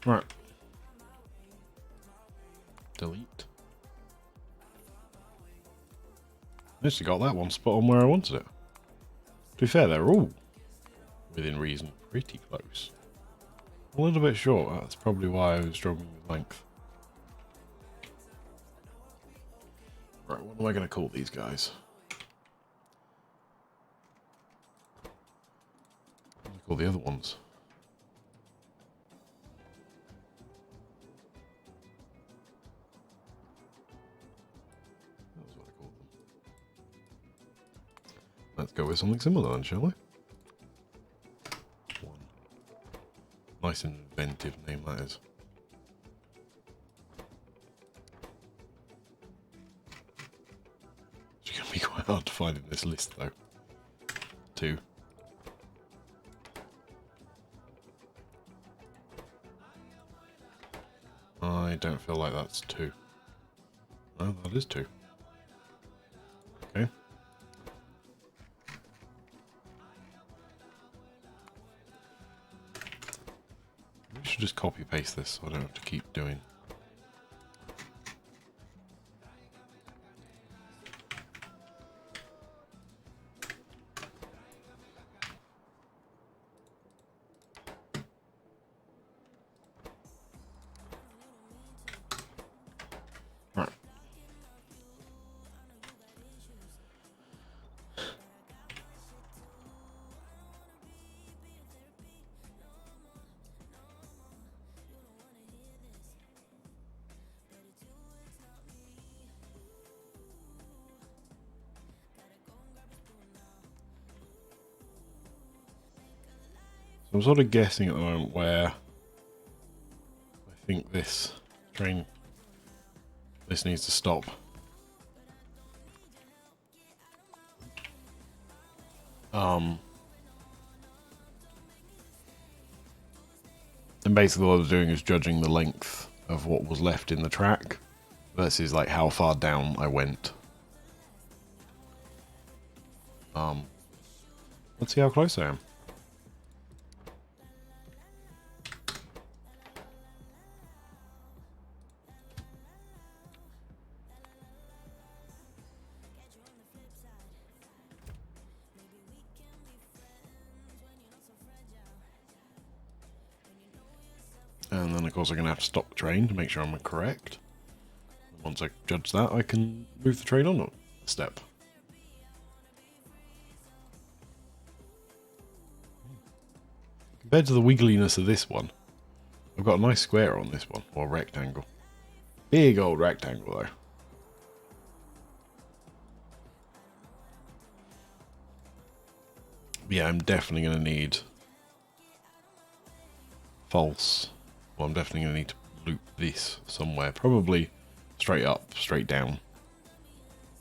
Right. Delete. I actually got that one spot on where I wanted it. To be fair, they're all within reason, pretty close. A little bit short, that's probably why I was struggling with length. Right, what am I going to call these guys? What do I call the other ones? That was what I called them. Let's go with something similar then, shall we? One. Nice and inventive name that is. It's going to be quite hard to find in this list though. 2. I don't feel like that's 2. Oh, that is 2. Okay. We should just copy paste this so I don't have to keep doing. Right. I'm sort of guessing at the moment where I think this train, this needs to stop. And basically what I was doing is judging the length of what was left in the track versus like how far down I went. Let's see how close I am. And then of course I'm going to have to stop the train to make sure I'm correct. Once I judge that, I can move the train on a step. Compared to the wiggliness of this one, I've got a nice square on this one, or rectangle. Big old rectangle though. Yeah, I'm definitely going to need false. Well, I'm definitely going to need to loop this somewhere. Probably straight up, straight down.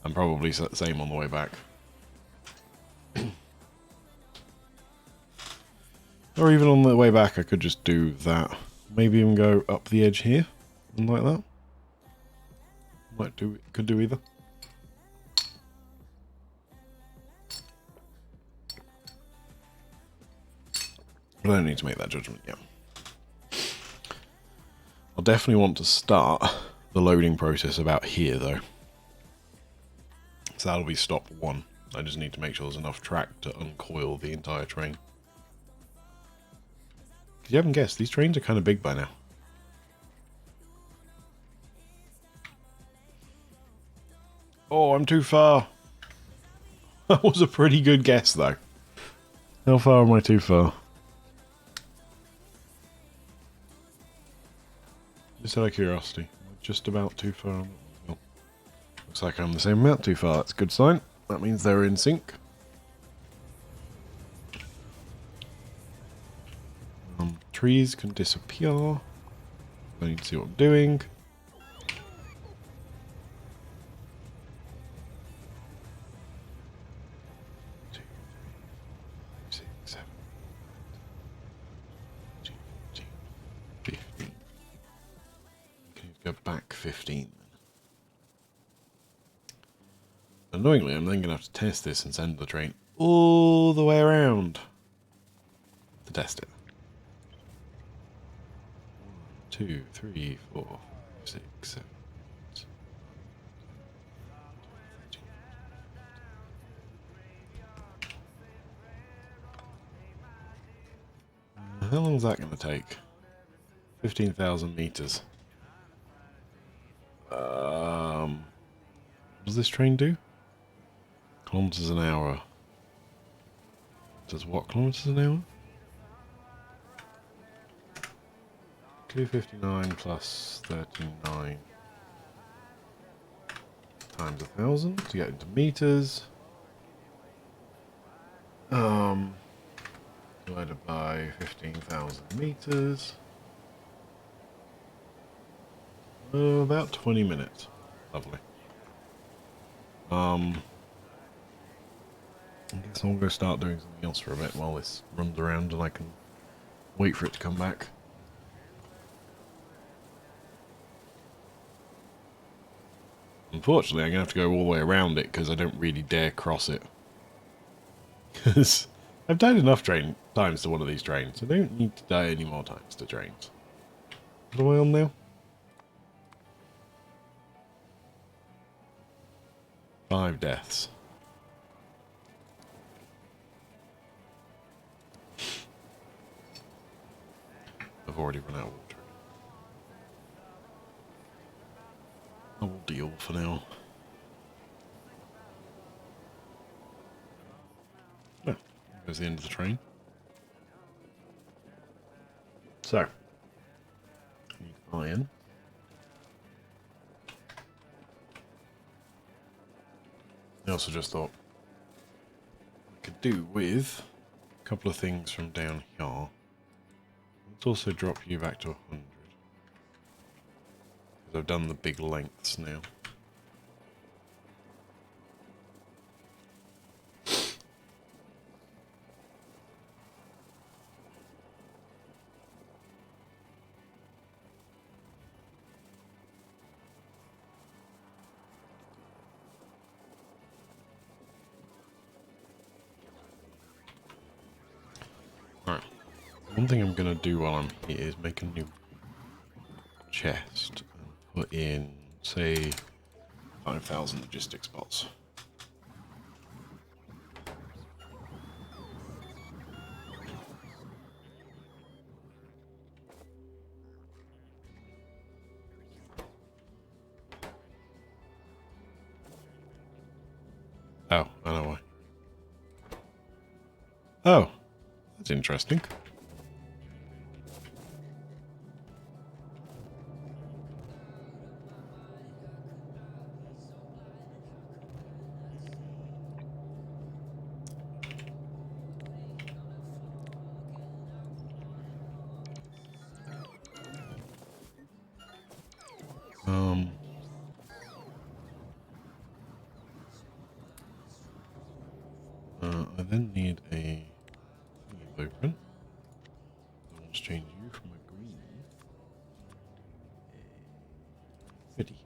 And probably the same on the way back. Or even on the way back, I could just do that. Maybe even go up the edge here, and like that. Could do either. But I don't need to make that judgment yet. I'll definitely want to start the loading process about here, though. So that'll be stop 1. I just need to make sure there's enough track to uncoil the entire train. If you haven't guessed, these trains are kind of big by now. Oh, I'm too far. That was a pretty good guess, though. How far am I too far? Just out of curiosity, just about too far. Oh, looks like I'm the same amount too far. That's a good sign. That means they're in sync. Trees can disappear. I need to see what I'm doing. Go back 15. Annoyingly, I'm then going to have to test this and send the train all the way around to test it. 1, 2, 3, 4, 5, 6, 7. How long is that going to take? 15,000 meters. What does this train do? Kilometers an hour. Does what kilometers an hour? 259 plus 39 times 1,000 to get into meters. Divided by 15,000 meters. About 20 minutes. Lovely. I guess I'll go start doing something else for a bit while this runs around and I can wait for it to come back. Unfortunately, I'm going to have to go all the way around it because I don't really dare cross it. Because I've died enough times to one of these trains. I don't need to die any more times to trains. What am I on now? 5 deaths. I've already run out of water. I will deal for now. Oh, there's the end of the train. So, need iron. I also just thought I could do with a couple of things from down here. Let's also drop you back to 100. Because I've done the big lengths now. Alright. One thing I'm going to do while I'm here is make a new chest and put in, say, 5,000 logistics spots. Oh, I know why. Oh, that's interesting. I then need a blueprint. Let's change you from a green. Ready.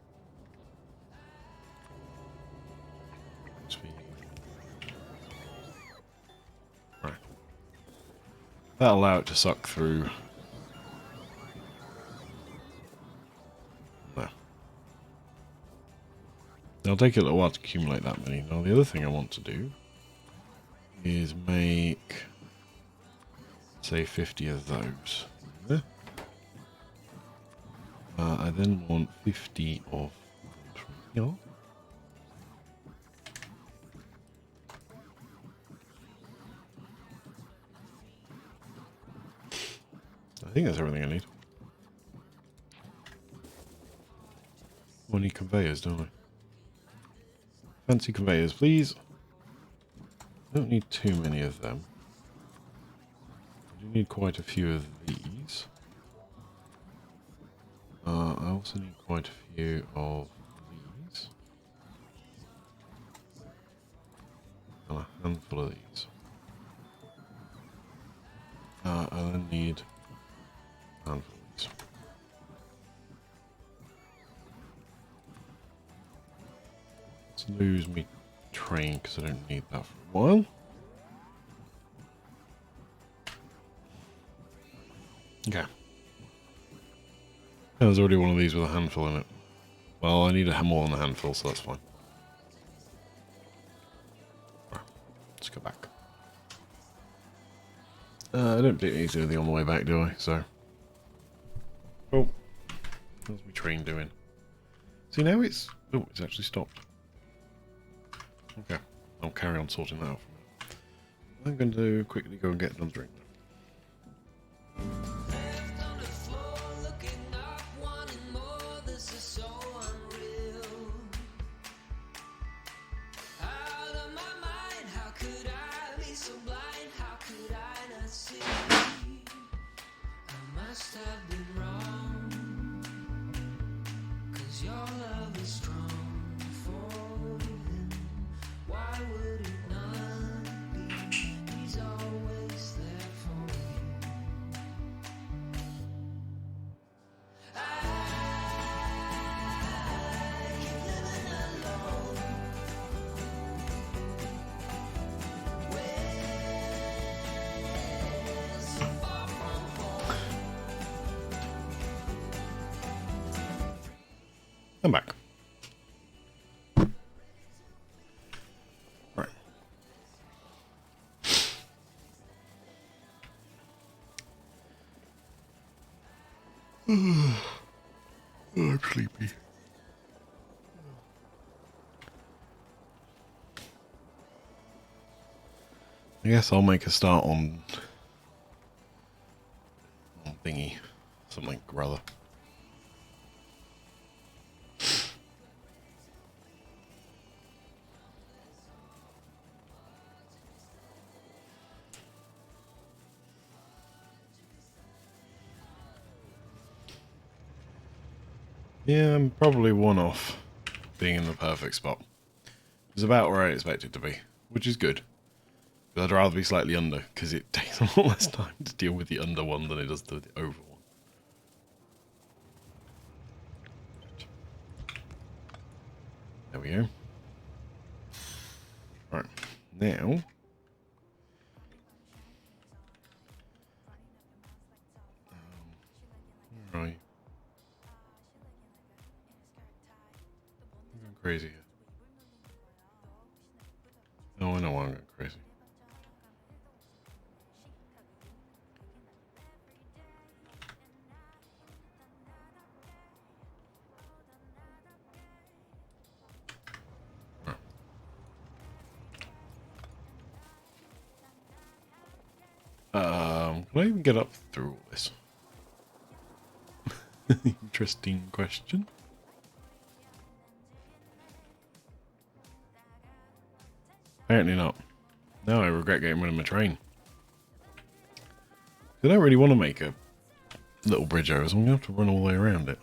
Right. That'll allow it to suck through. No. It'll take a little while to accumulate that many. Now the other thing I want to do is make, say, 50 of those. I then want 50 of from here. I think that's everything I need. I need conveyors, don't I? Fancy conveyors, please. I don't need too many of them. I do need quite a few of these. I also need quite a few of these. And a handful of these. I then need a handful of these. Let's lose me train because I don't need that for a while. Okay. There's already one of these with a handful in it. Well, I need more than a handful, so that's fine. Right, let's go back. I don't need to do anything on the way back, do I? So. Oh. How's my train doing? See, now it's... Oh, it's actually stopped. Okay. I'll carry on sorting that out for a minute. I'm going to quickly go and get another drink. I'm back. Right. I'm sleepy. I guess I'll make a start on thingy, something rather. Yeah, I'm probably one off being in the perfect spot. It's about where I expect it to be, which is good. But I'd rather be slightly under, because it takes a lot less time to deal with the under one than it does to the over one. There we go. Right, now... right. I'm going crazy here. Oh, I know why I'm going crazy. Can I even get up through all this? Interesting question. Apparently not. Now I regret getting rid of my train. I don't really want to make a little bridge over, so I'm going to have to run all the way around it.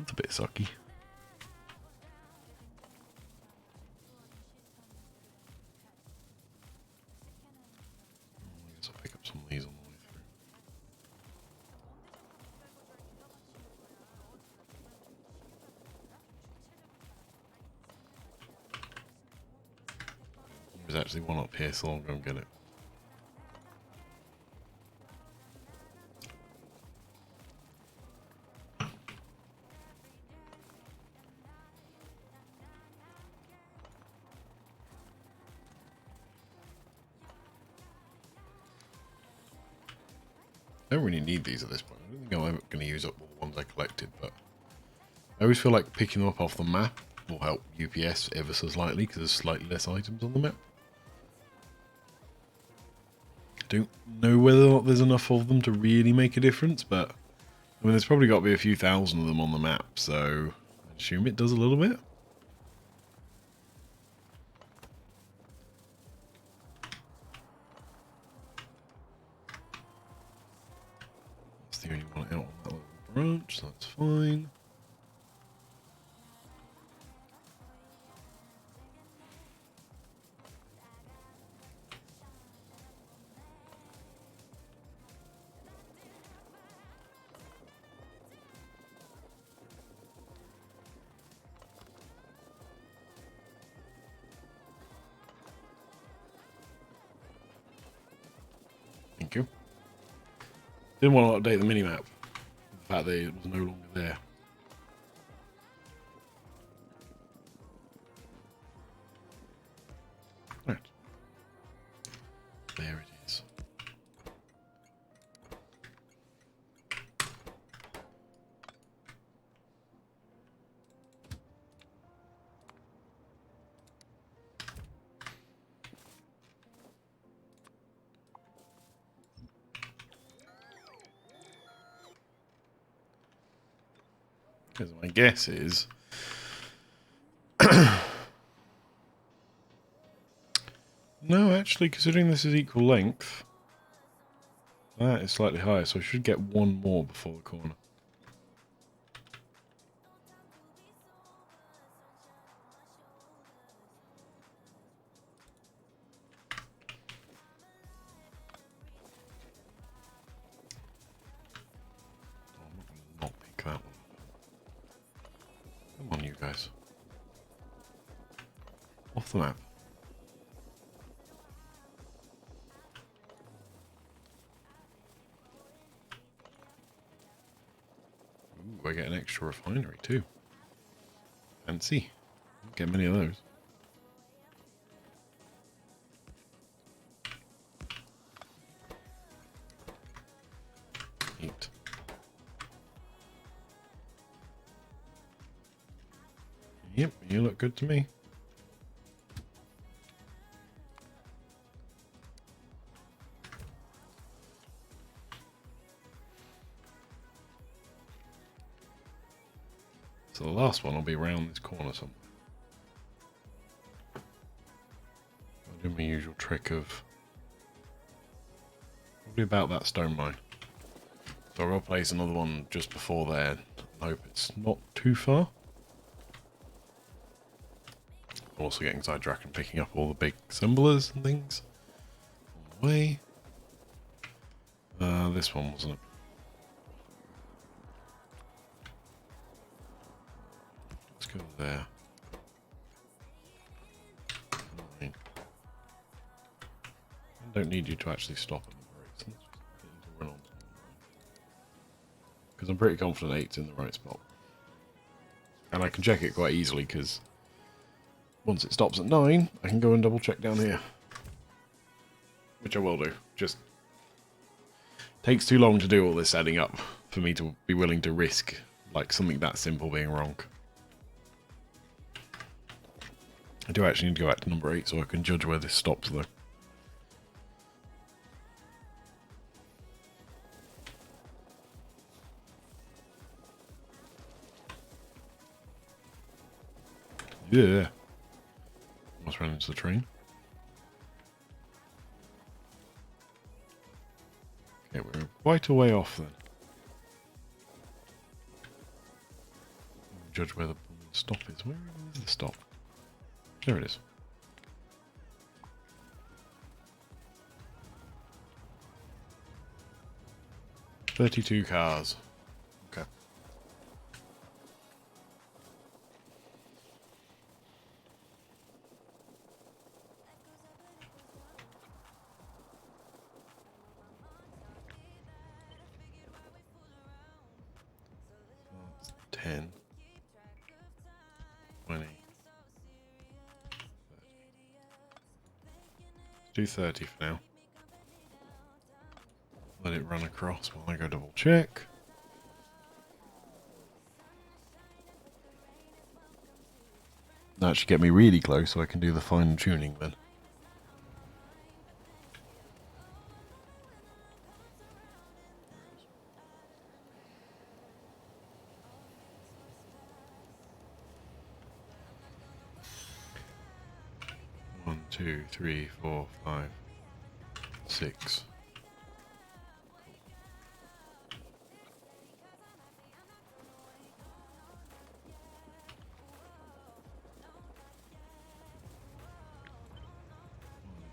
That's a bit sucky. I guess I'll pick up some of these on the way through. There's actually one up here, so I'll go and get it. I don't really need these at this point. I don't think I'm ever going to use up all the ones I collected, but I always feel like picking them up off the map will help UPS ever so slightly because there's slightly less items on the map. I don't know whether or not there's enough of them to really make a difference, but I mean, there's probably got to be a few thousand of them on the map, so I assume it does a little bit. That's the only one out on that little branch, so that's fine. Thank you. Didn't want to update the minimap. The fact that it was no longer there. Right. There it is. Because my guess is no, actually, considering this is equal length, that is slightly higher, so I should get one more before the corner. Oh, I'm not going to not pick that one. Come on, you guys. Off the map. Ooh, I get an extra refinery too. Fancy. Don't get many of those. Neat. Yep, you look good to me. So the last one will be around this corner somewhere. I'll do my usual trick of probably about that stone mine. So I'll place another one just before there and hope it's not too far. Also getting sidetracked and picking up all the big symbolers and things on the way. This one wasn't it? Let's go there. Fine. I don't need you to actually stop at number 8. So let's just get you to run on to number 9. Because I'm pretty confident 8's in the right spot. And I can check it quite easily because once it stops at 9, I can go and double check down here. Which I will do. Just takes too long to do all this adding up for me to be willing to risk like something that simple being wrong. I do actually need to go back to number 8 so I can judge where this stops though. Yeah. Almost ran into the train. Okay, we're quite a way off then. Judge where the stop is. Where is the stop? There it is. $32 cars. Okay. That's 10. 20. 30. Let's do 30 for now. let it run across while I go double check. That should get me really close so I can do the fine tuning then. One, two, three, 4, 5, 6.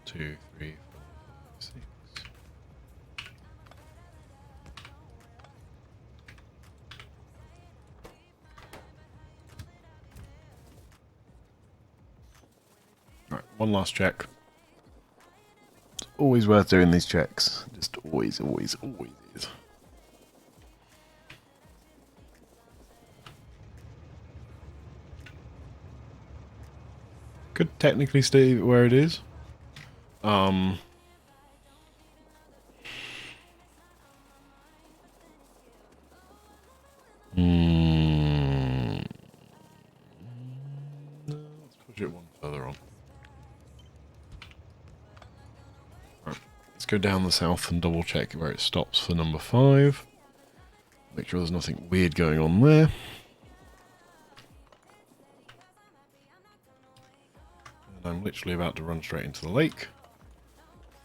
Two, three, 4, 5, 6. Alright, one last check. It's always worth doing these checks. Just always, always, always is. Could technically stay where it is. Let's push it one further on. Right, let's go down the south and double check where it stops for number 5. Make sure there's nothing weird going on there. And I'm literally about to run straight into the lake.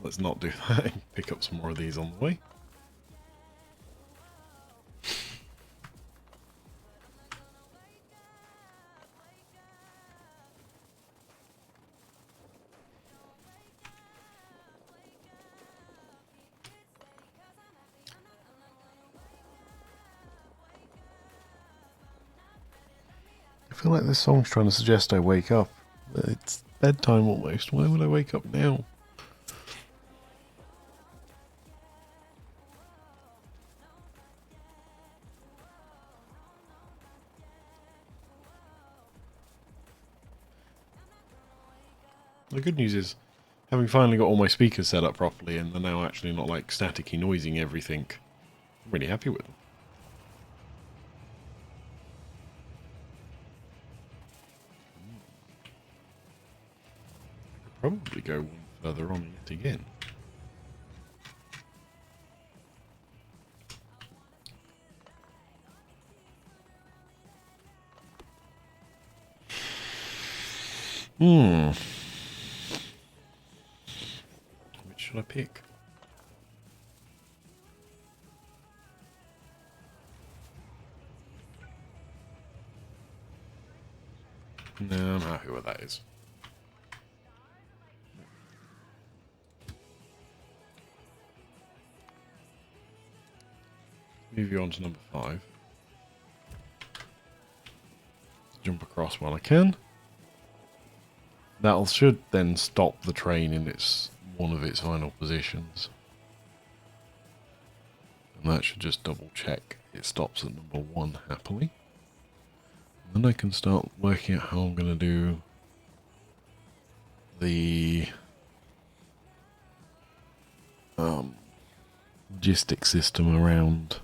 Let's not do that and pick up some more of these on the way. I feel like this song's trying to suggest I wake up. It's bedtime almost. Why would I wake up now? The good news is, having finally got all my speakers set up properly and they're now actually not like staticky noising everything, I'm really happy with them. Probably go one further on yet again. Which should I pick? No, I'm happy with that is. Move you on to number 5. Jump across while I can. That should then stop the train in one of its final positions. And that should just double check it stops at number 1 happily. And then I can start working out how I'm going to do the logistic system around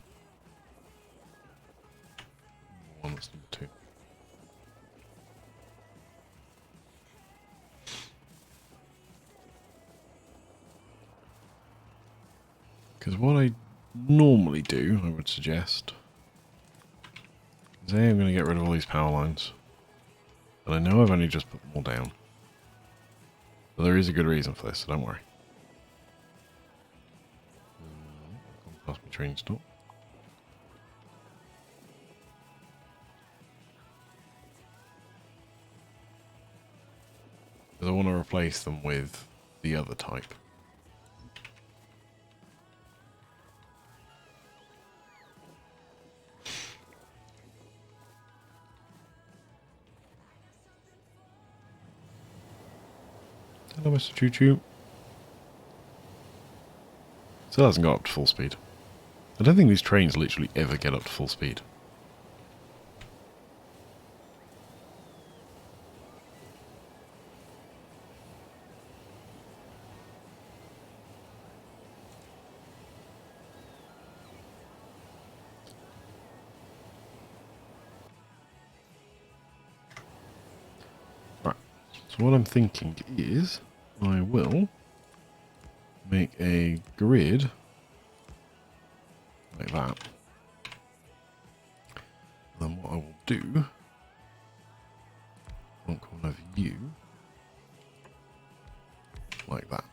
one that's number 2. Because what I normally do, I would suggest, is I'm going to get rid of all these power lines. But I know I've only just put them all down. But there is a good reason for this, so don't worry. Past my train stop. Because I want to replace them with the other type. Hello, Mr. Choo Choo. Still hasn't got up to full speed. I don't think these trains literally ever get up to full speed. So what I'm thinking is I will make a grid like that. And then what I will do, one corner of you, like that.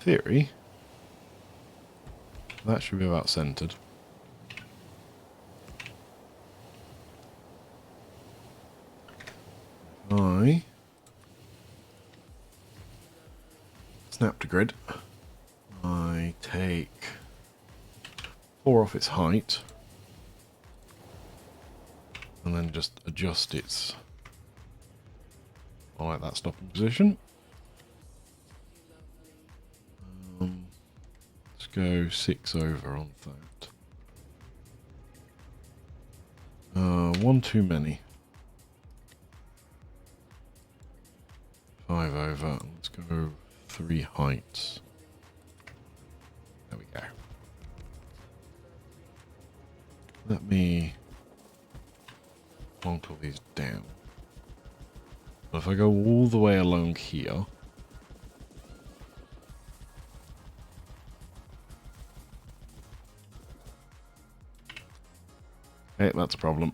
Theory, that should be about centered. I snap to grid. I take 4 off its height and then just adjust its, I like that stopping position. Let's go 6 over on that. One too many. 5 over. Let's go 3 heights. There we go. Let me plonk all these down. But if I go all the way along here, okay, that's a problem.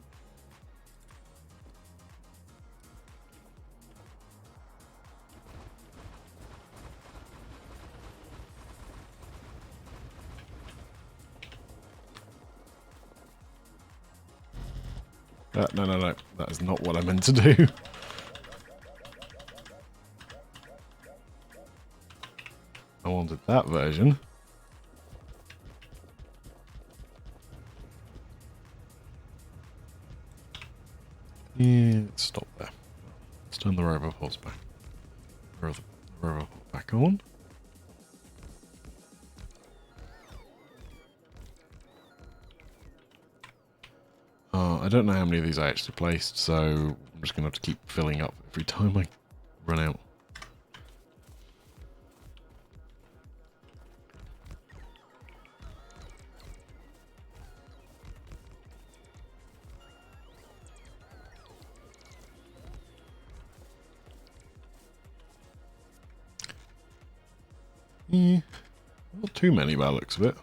No. That is not what I meant to do. I wanted that version. Yeah, let's stop there. Let's turn the roboports back. Throw the roboport back on. I don't know how many of these I actually placed, so I'm just going to have to keep filling up every time I run out. Yeah, not too many by the looks of it.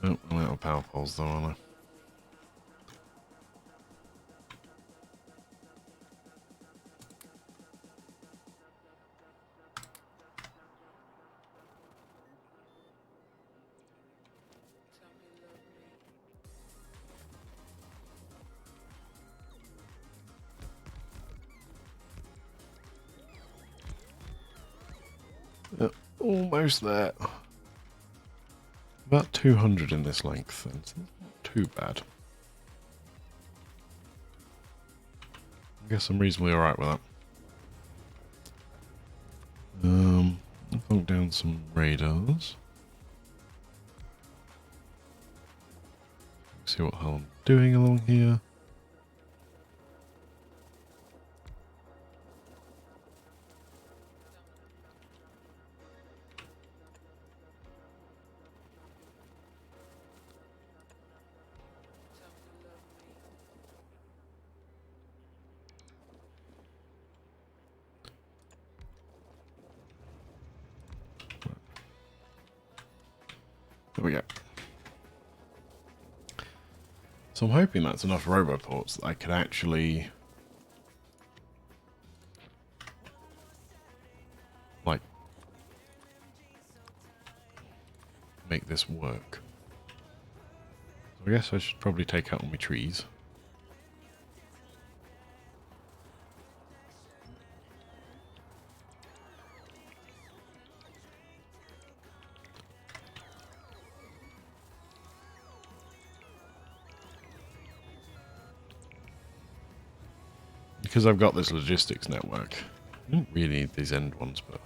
Oh, I'm out of power poles though, aren't I? Almost there. About 200 in this length, and it's not too bad. I guess I'm reasonably alright with that. I'll plonk down some radars. See what the hell I'm doing along here. There we go. So I'm hoping that's enough roboports that I can actually, like, make this work. So I guess I should probably take out all my trees. Because I've got this logistics network, I don't really need these end ones, but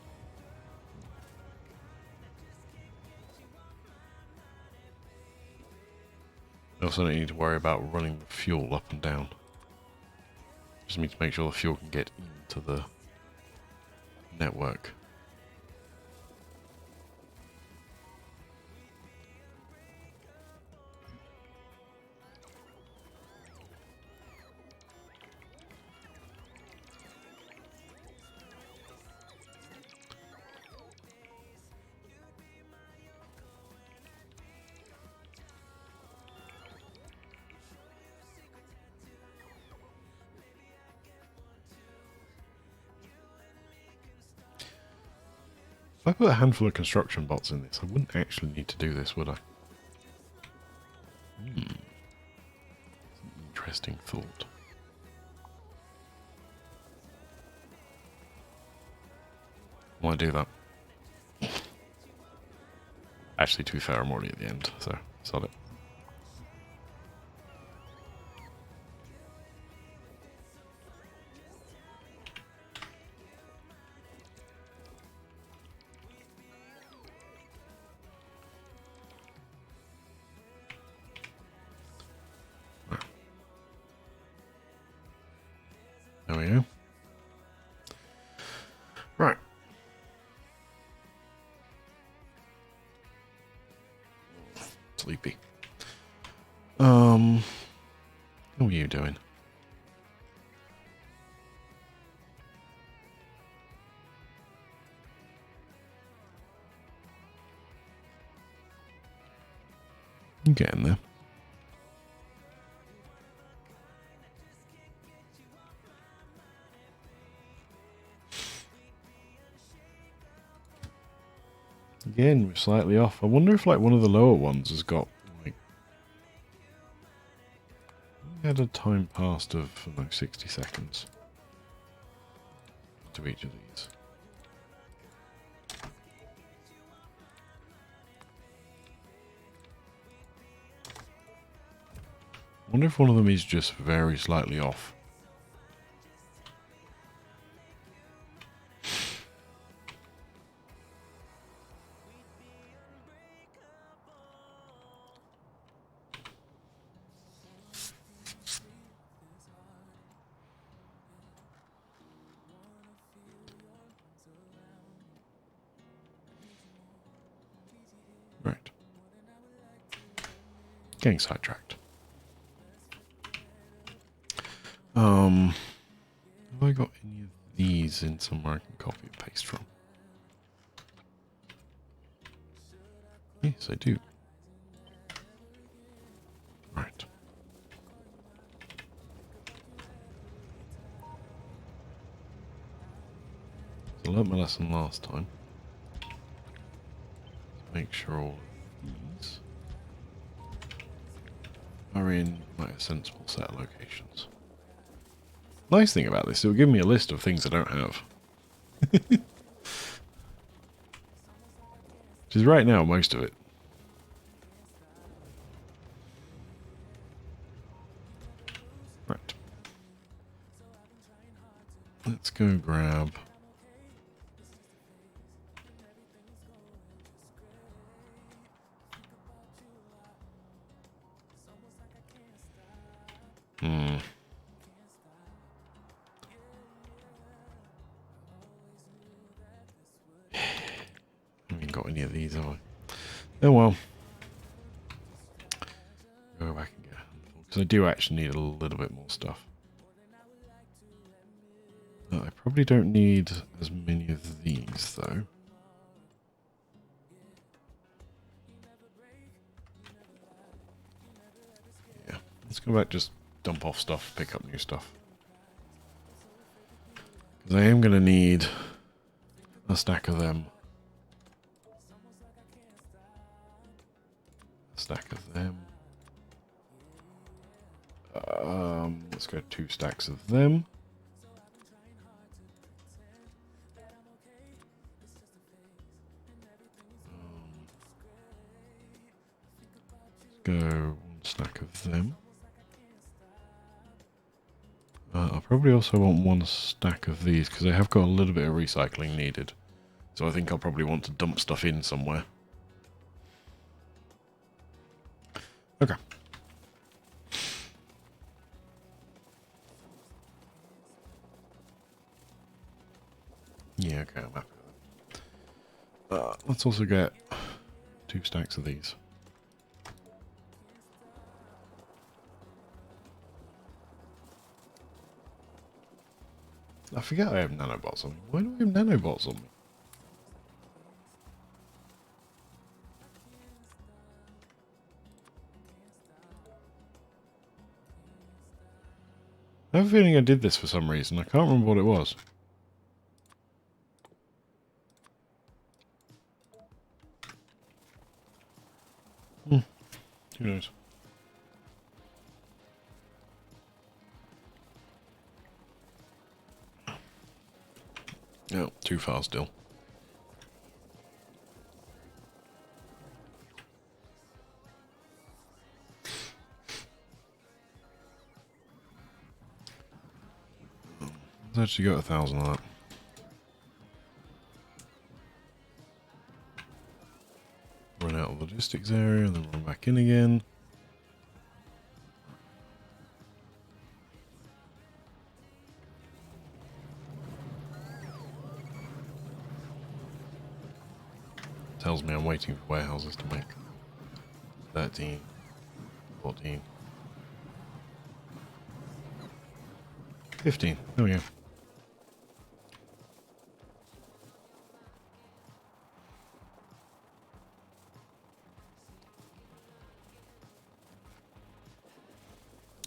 I also don't need to worry about running the fuel up and down. Just need to make sure the fuel can get into the network. If I put a handful of construction bots in this, I wouldn't actually need to do this, would I? Interesting thought. Why do that? Actually, to be fair, I'm already at the end, so sod it. There we go. Right. Sleepy. How are you doing? I'm getting there. Again, we're slightly off. I wonder if like one of the lower ones has got like had a time passed of like 60 seconds to each of these. I wonder if one of them is just very slightly off. Right. Getting sidetracked. Have I got any of these in somewhere I can copy and paste from? Yes, I do. Right. So I learnt my lesson last time. Make sure all of these are in like a sensible set of locations. Nice thing about this, it will give me a list of things I don't have. Which is right now most of it. Right. Let's go grab... I haven't got any of these, have I? Oh well. Go back and get a handful. Because I do actually need a little bit more stuff. I probably don't need as many of these, though. Yeah. Let's go back, just dump off stuff, pick up new stuff. Because I am going to need a stack of them. A stack of them. Let's go 2 stacks of them. Let's go 1 stack of them. I probably also want 1 stack of these because I have got a little bit of recycling needed. So I think I'll probably want to dump stuff in somewhere. Okay. Yeah, okay, I'm happy with that. Let's also get 2 stacks of these. I forget I have nanobots on me. Why do I have nanobots on me? I have a feeling I did this for some reason. I can't remember what it was. Who knows? Oh, too far still. Let's actually got 1,000 of that. Run out of logistics area and then run back in again. Tells me I'm waiting for warehouses to make 13, 14, 15. There we go.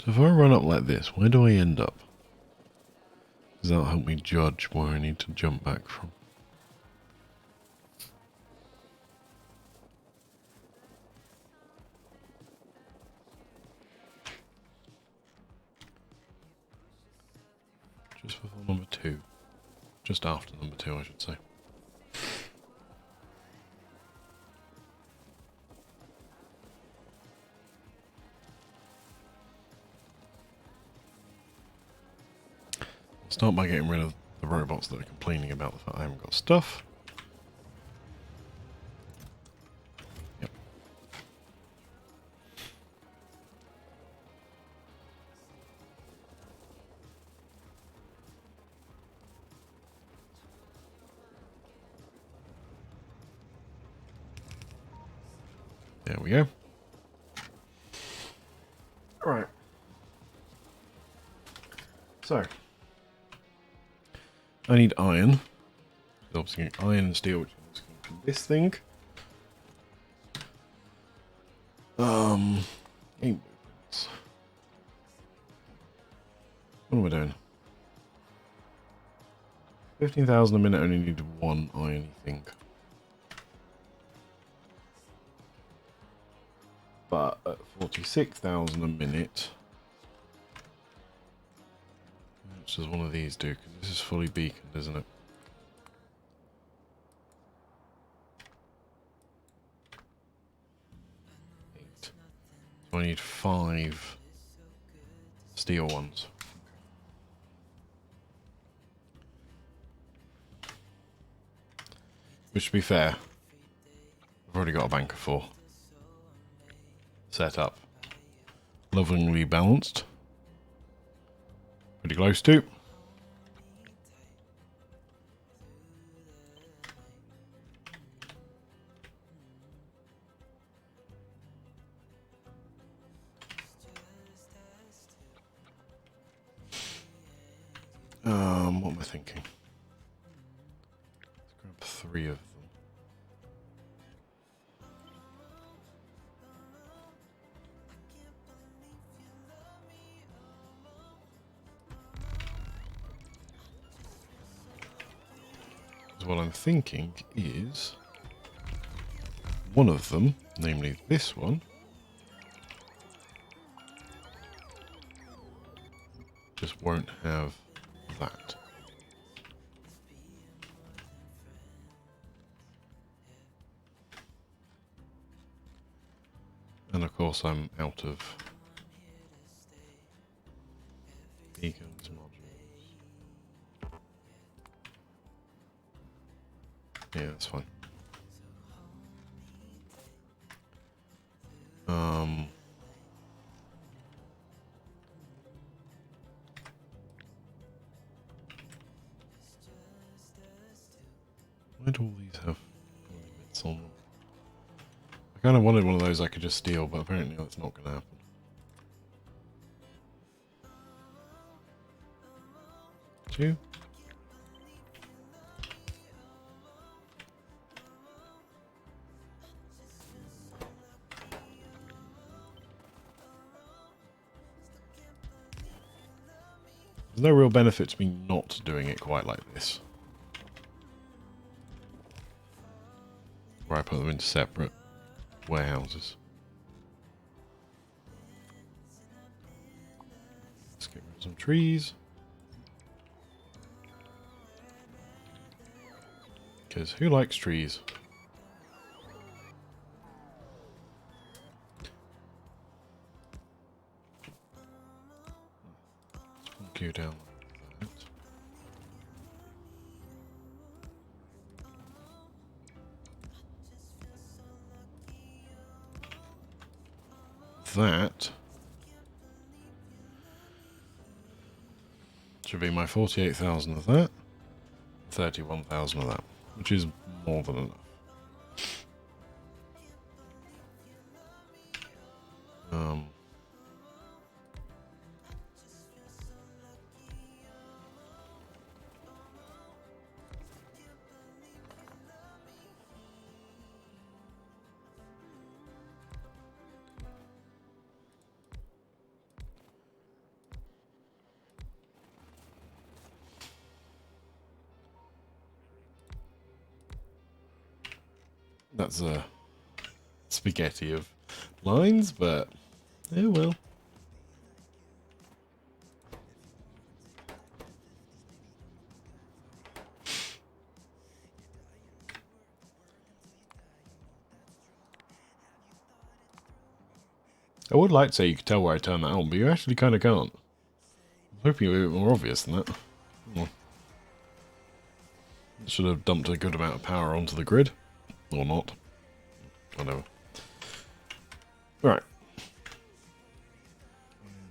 So if I run up like this, where do I end up? Does that help me judge where I need to jump back from? Just before number 2. Just after number 2, I should say. Start by getting rid of the robots that are complaining about the fact I haven't got stuff. Yep. There we go. Alright. So. I need iron. So obviously iron and steel, which is going to this thing. Game blueprints. What am I doing? 15,000 a minute, only need 1 irony thing. But at 46,000 a minute, which does one of these do? Because this is fully beaconed, isn't it? So I need 5 steel ones. Which, to be fair, I've already got a bank of 4 set up. Lovingly balanced. Pretty close to. What am I thinking? Let's grab 3 of them. So what I'm thinking is one of them, namely this one, just won't have that. And of course I'm out of beacons modules. Yeah, that's fine. Why do all these have bits on them? I kind of wanted one of those I could just steal, but apparently that's not going to happen. Two. There's no real benefit to me not doing it quite like this. Where I put them into separate warehouses. Let's get rid of some trees. Because who likes trees? Let's go down like that. That should be my 48,000 of that, 31,000 of that, which is more than enough. 'That's a spaghetti of lines, but oh well. I would like to say you could tell where I turned that on, but you actually kind of can't. I'm hoping it would be a bit more obvious than that. Well, should have dumped a good amount of power onto the grid. Or not. Whatever. Right.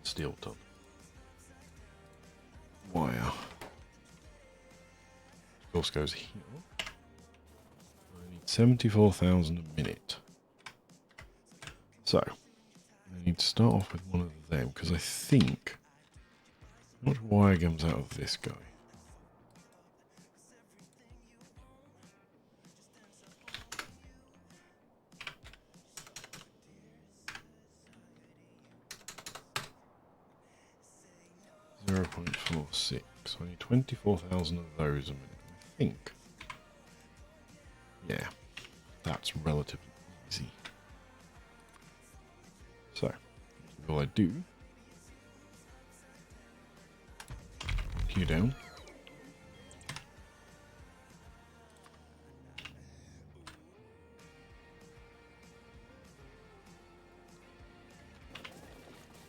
Steel ton. Wire. Of course goes here. I need 74,000 a minute. So, I need to start off with one of them, because I think... How much wire comes out of this guy? .46. I need 24,000 of those a minute. I think. Yeah, that's relatively easy. So, all I do. Queue down.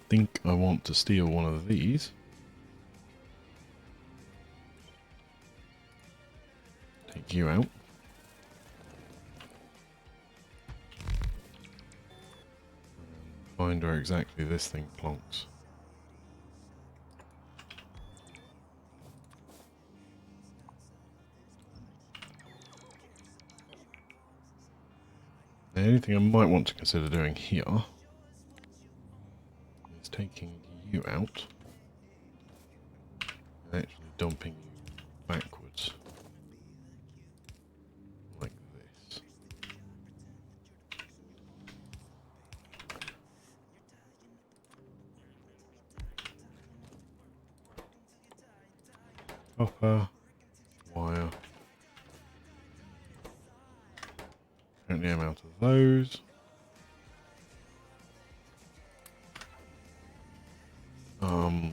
Think I want to steal one of these. Take you out. Find where exactly this thing plonks. The only thing I might want to consider doing here is taking you out and actually dumping you backwards. Like this. Copper, wire. Currently I'm out of those.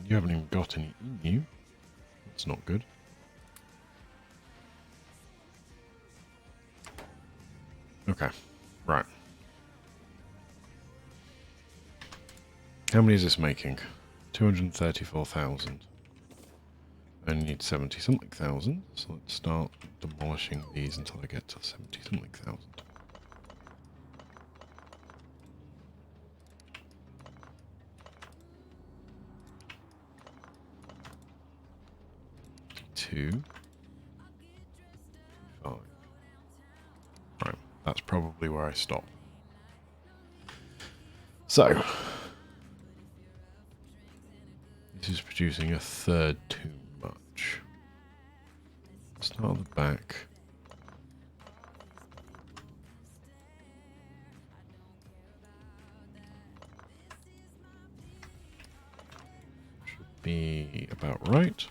You haven't even got any in you. That's not good. Okay, right. How many is this making? 234,000. I only need 70 something thousand, so let's start demolishing these until I get to 70 something thousand. Two, 5. That's probably where I stop. So, this is producing a third too much. Start at the back. Should be about right.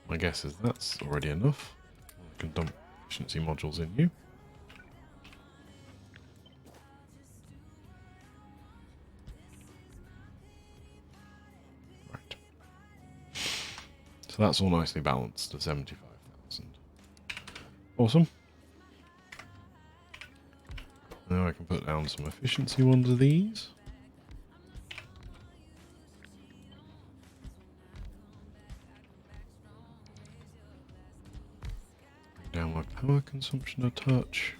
My guess is that's already enough. I can dump efficiency modules in you. Right. So that's all nicely balanced to 75,000. Awesome. Now I can put down some efficiency ones of these. Down my power consumption a touch.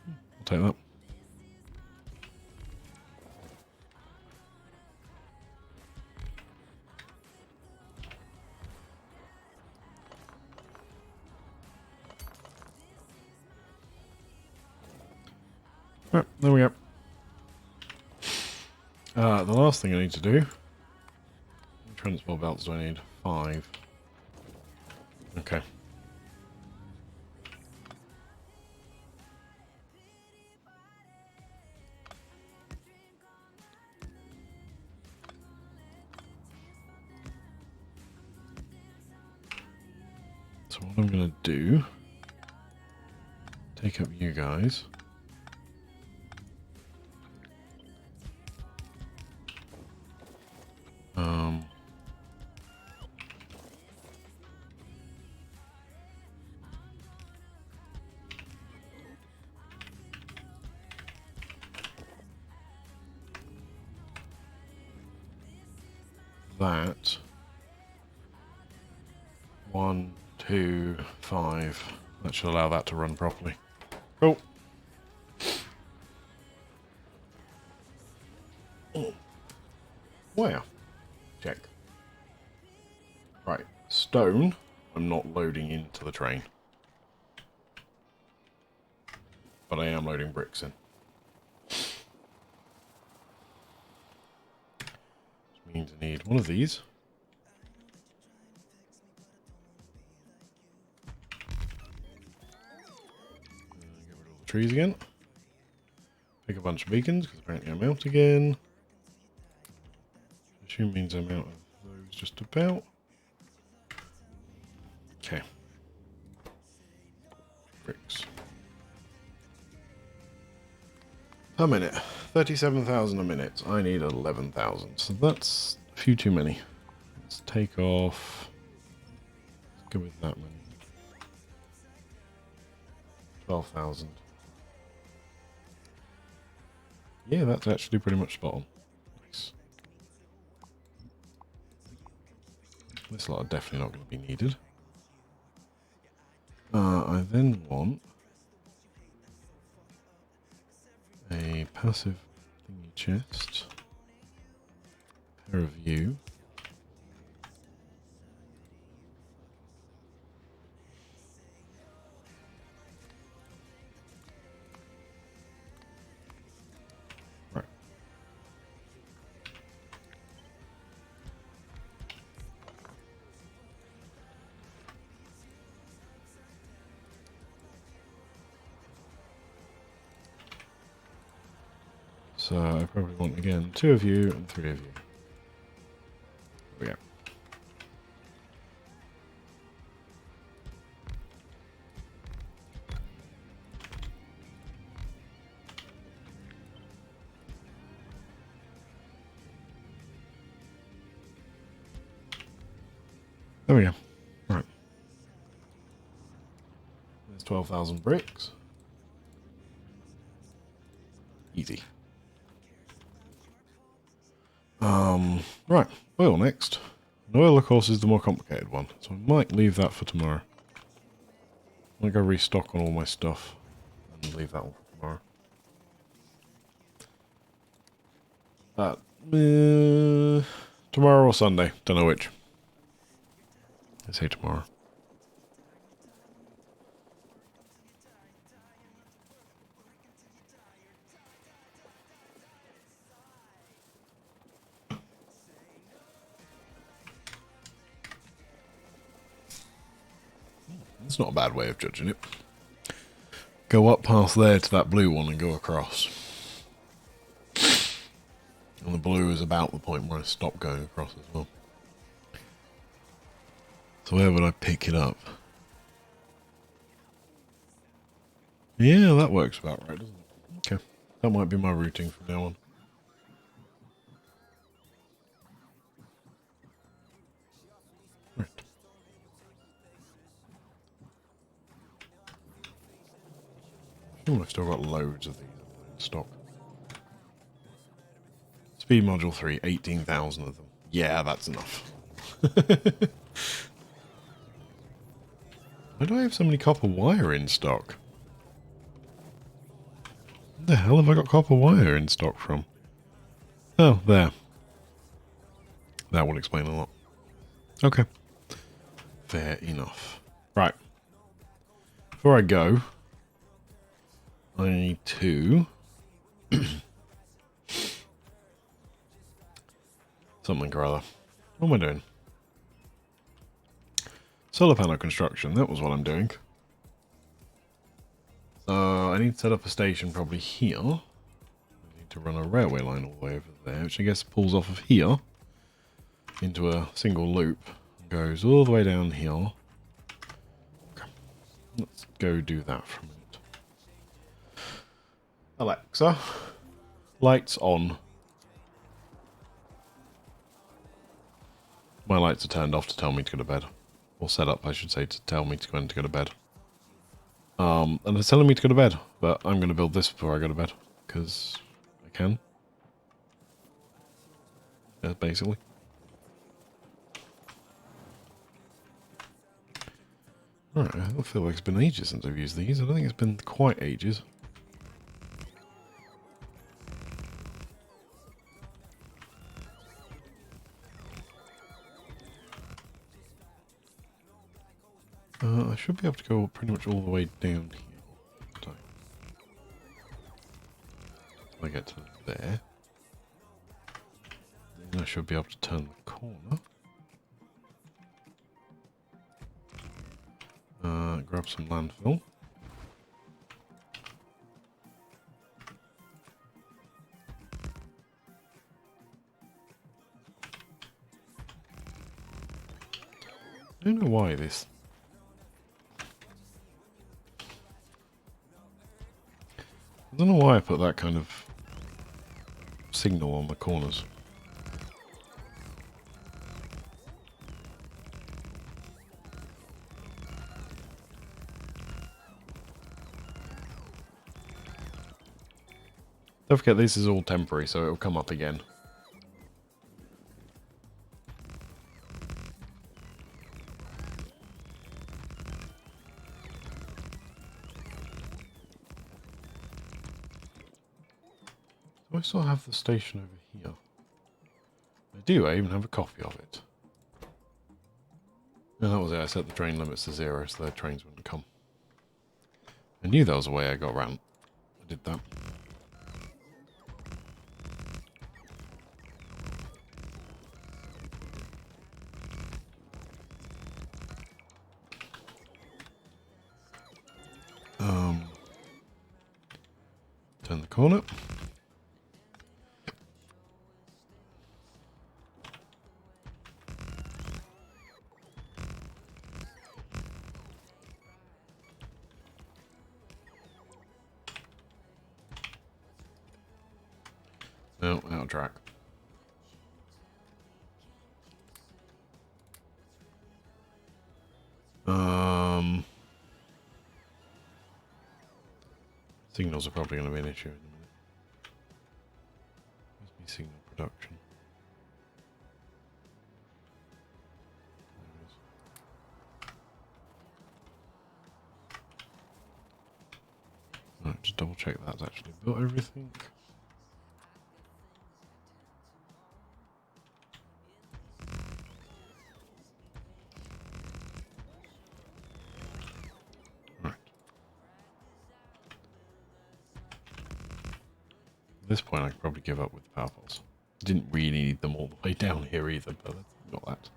I'll take that. Right, there we go. The last thing I need to do. Transport belts do I need? 5. Okay. So what I'm going to do, take up you guys. That 1, 2, 5. That should allow that to run properly. Cool. Where? Check. Right. Stone, I'm not loading into the train. But I am loading bricks in. Which means I need one of these. Get rid of all the trees again. Pick a bunch of beacons, because apparently I'm out again. Assume means I'm out of those just about. Okay. Bricks. Per minute. 37,000 a minute. I need 11,000. So that's a few too many. Let's take off. Let's go with that many. 12,000. Yeah, that's actually pretty much spot on. Nice. This lot are definitely not going to be needed. I then want a passive thingy chest, pair of you, right. So I probably want again 2 of you and 3 of you. There we go. There we go. Right. There's 12,000 bricks. Easy. Right, oil next. And oil, of course, is the more complicated one, so I might leave that for tomorrow. I'm gonna go restock on all my stuff and leave that one for tomorrow. Tomorrow or Sunday, don't know which. I say tomorrow. It's not a bad way of judging it. Go up past there to that blue one and go across. And the blue is about the point where I stop going across as well. So where would I pick it up? Yeah, that works about right, doesn't it? Okay. That might be my routing from now on. Right. Oh, I've still got loads of these in stock. Speed module 3, 18,000 of them. Yeah, that's enough. Why do I have so many copper wire in stock? Where the hell have I got copper wire in stock from? Oh, there. That will explain a lot. Okay. Fair enough. Right. Before I go, I need to... something or other. What am I doing? Solar panel construction. That was what I'm doing. So I need to set up a station probably here. I need to run a railway line all the way over there, which I guess pulls off of here into a single loop. Goes all the way down here. Okay. Let's go do that for a minute. Alexa, lights on. My lights are turned off to tell me to go to bed. Or set up, I should say, to tell me to go to bed. And it's telling me to go to bed, but I'm going to build this before I go to bed, because I can. Yeah, basically. Alright, I don't feel like it's been ages since I've used these. I don't think it's been quite ages. I should be able to go pretty much all the way down here. I get to there. Then I should be able to turn the corner. Grab some landfill. I don't know why this... I don't know why I put that kind of signal on the corners. Don't forget this is all temporary, so it'll come up again. Do I still have the station over here? I do, I even have a copy of it. And that was it, I set the train limits to 0 so the trains wouldn't come. I knew that was a way I got around. I did that. Turn the corner. No, out of track. Signals are probably going to be an issue in a minute. Must be signal production. Right, just double check that's actually built everything. Right. At this point I could probably give up with the power poles. Didn't really need them all the way down here either, but not that.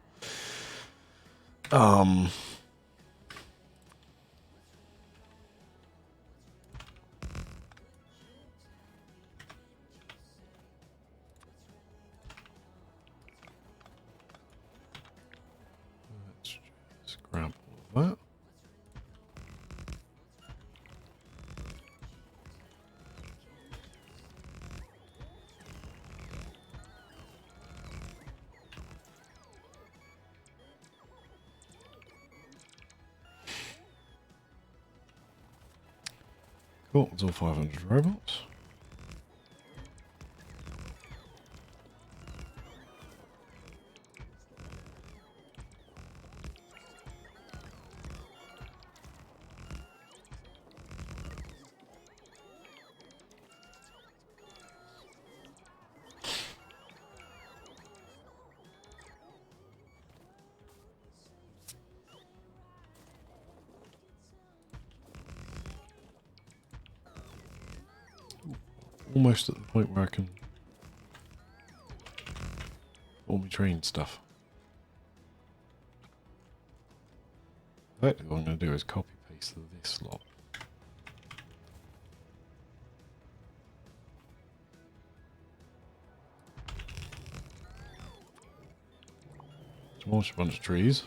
Let's just grab all of that. Cool, it's all 500 robots. Almost at the point where I can all my train stuff. Effectively, what I'm going to do is copy paste this lot. Demolish a bunch of trees.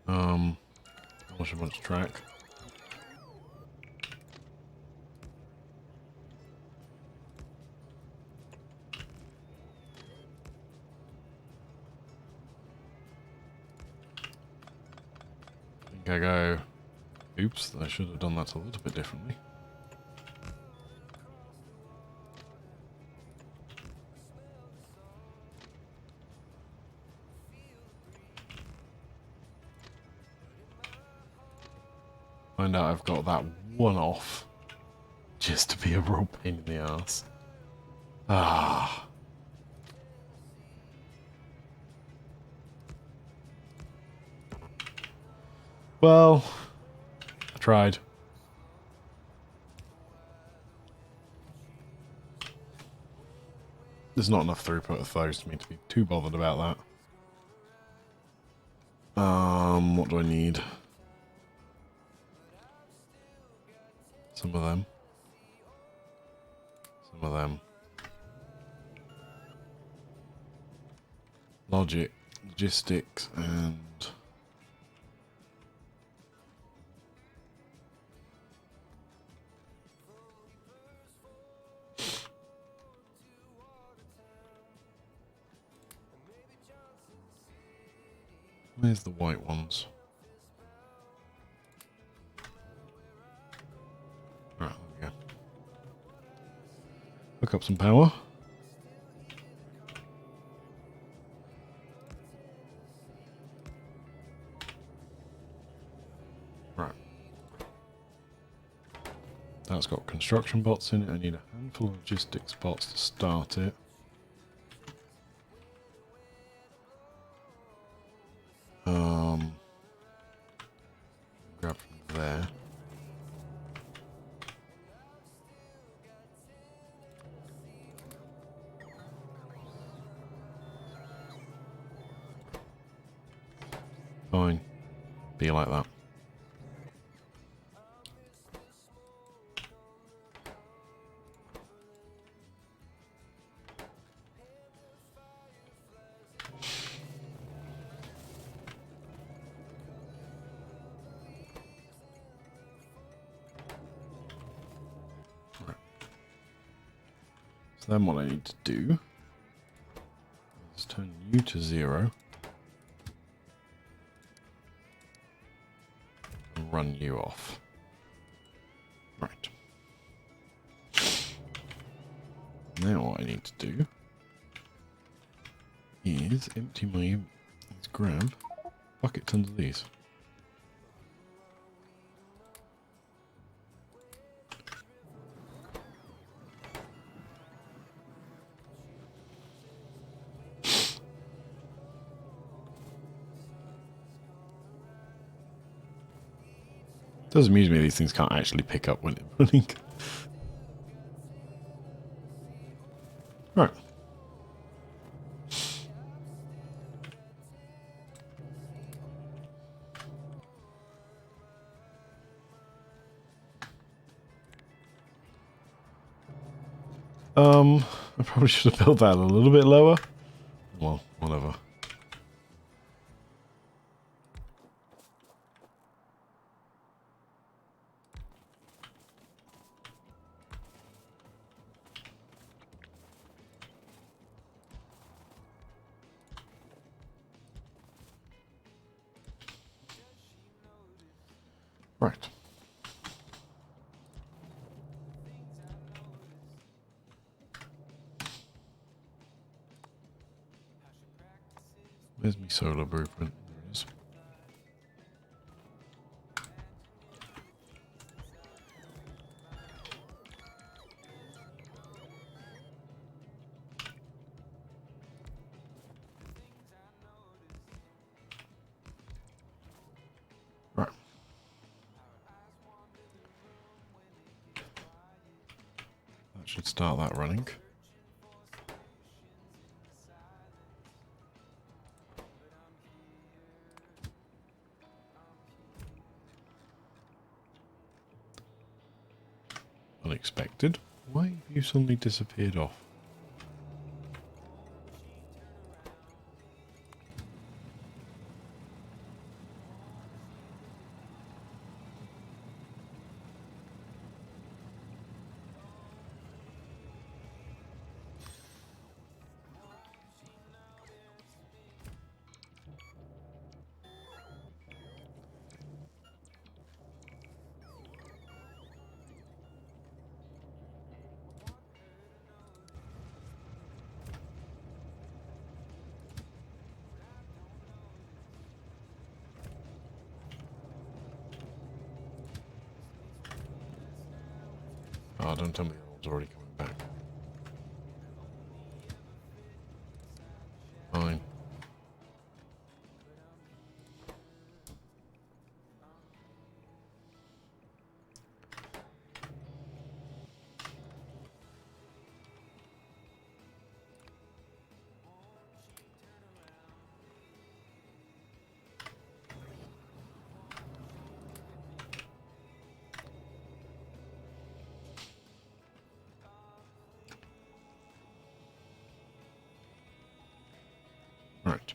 Demolish a bunch of track. I go, oops, I should have done that a little bit differently. Find out I've got that one off just to be a real pain in the ass. Ah. Well, I tried. There's not enough throughput of those for me to be too bothered about that. What do I need? Some of them. Some of them. Logistics and... Where's the white ones? Right, there we go. Hook up some power. Right. That's got construction bots in it. I need a handful of logistics bots to start it. Grab from there. Fine. Be like that. So then what I need to do is turn you to 0 and run you off. Right. Now what I need to do is empty my... Let's grab bucket tons of these. Does amuse me these things can't actually pick up when it's running. Right. I probably should have built that a little bit lower. Well, whatever. Right. Where's my solar blueprint? There it is. Right. That should start that running. Unexpected. Why have you suddenly disappeared off? Oh, don't tell me that one's already coming back. Fine. Right.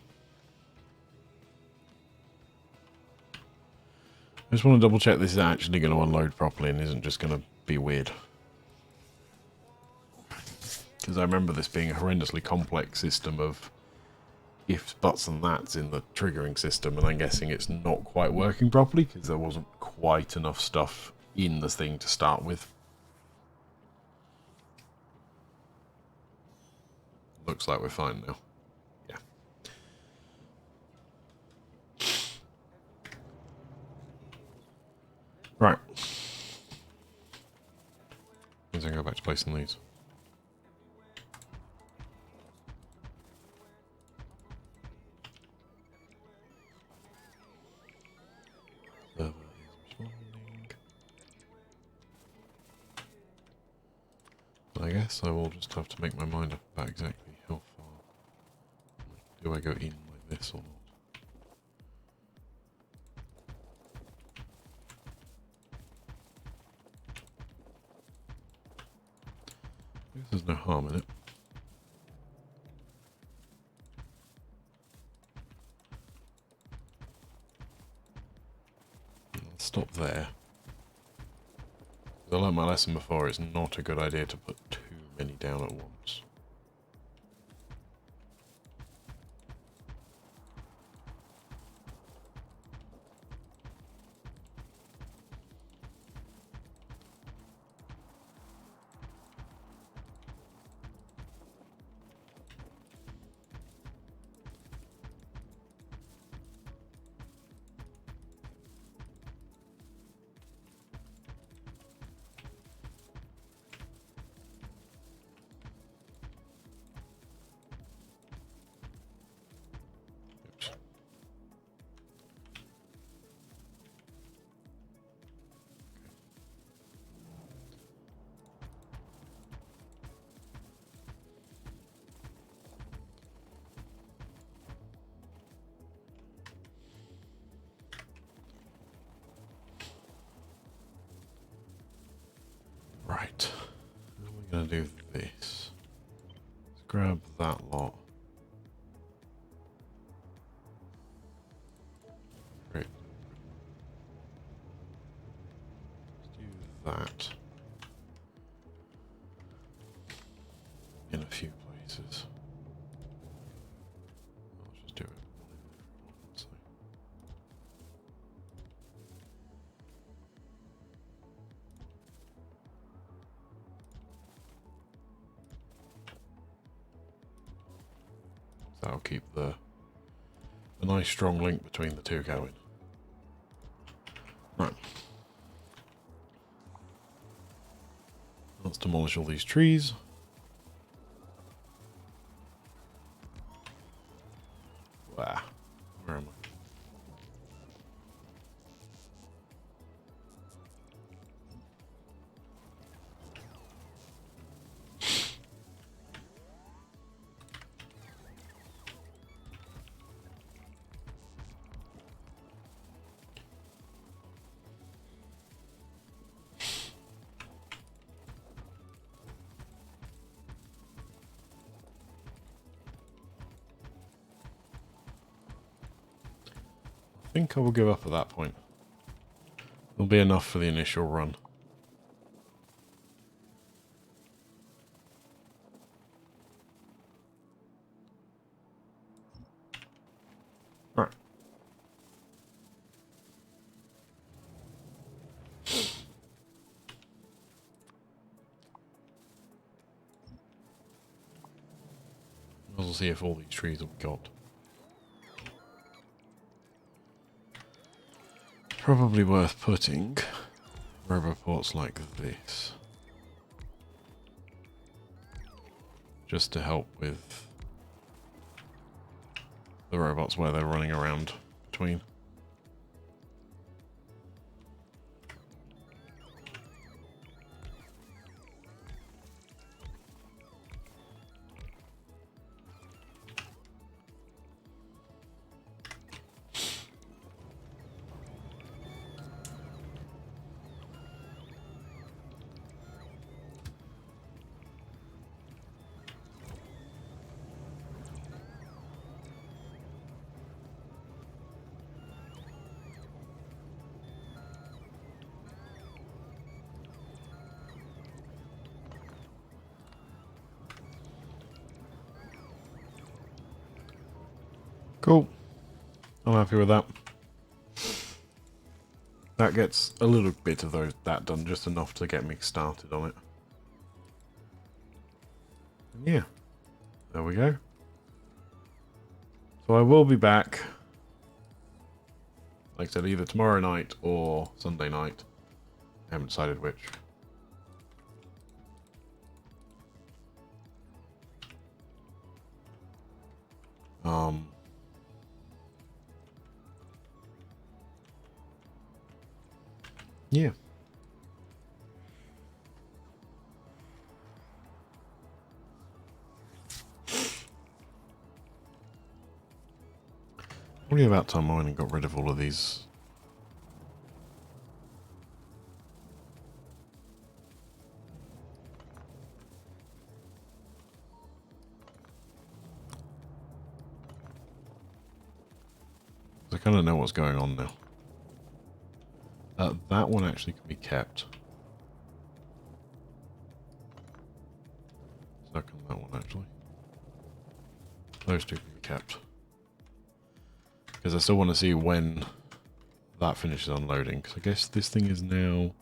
I just want to double check this is actually going to unload properly and isn't just going to be weird. Because I remember this being a horrendously complex system of ifs, buts and that's in the triggering system, and I'm guessing it's not quite working properly because there wasn't quite enough stuff in the thing to start with. Looks like we're fine now. Yeah. Right. Means I can go back to placing these. Server is responding. I guess I will just have to make my mind up about exactly how far. Do I go in like this or not? I guess there's no harm in it. I'll stop there. I learned my lesson before, it's not a good idea to put too many down at once. Right. How are we going to do this? Let's grab that lot. Great. Let's do that. In a few places. Let's just do it. So. That'll keep the nice strong link between the two going. Right. Let's demolish all these trees. Wow. Where am I? I think I will give up at that point. It'll be enough for the initial run. Right. We'll see if all these trees have got. Probably worth putting roboports like this. Just to help with the robots where they're running around between. Cool. I'm happy with that. That gets a little bit of that done, just enough to get me started on it. And yeah, there we go. So I will be back, like I said, either tomorrow night or Sunday night. I haven't decided which. Yeah. Probably about time I went and got rid of all of these. I kind of know what's going on now. That one actually can be kept. So can that one actually. Those two can be kept. Because I still want to see when that finishes unloading. Because I guess this thing is now...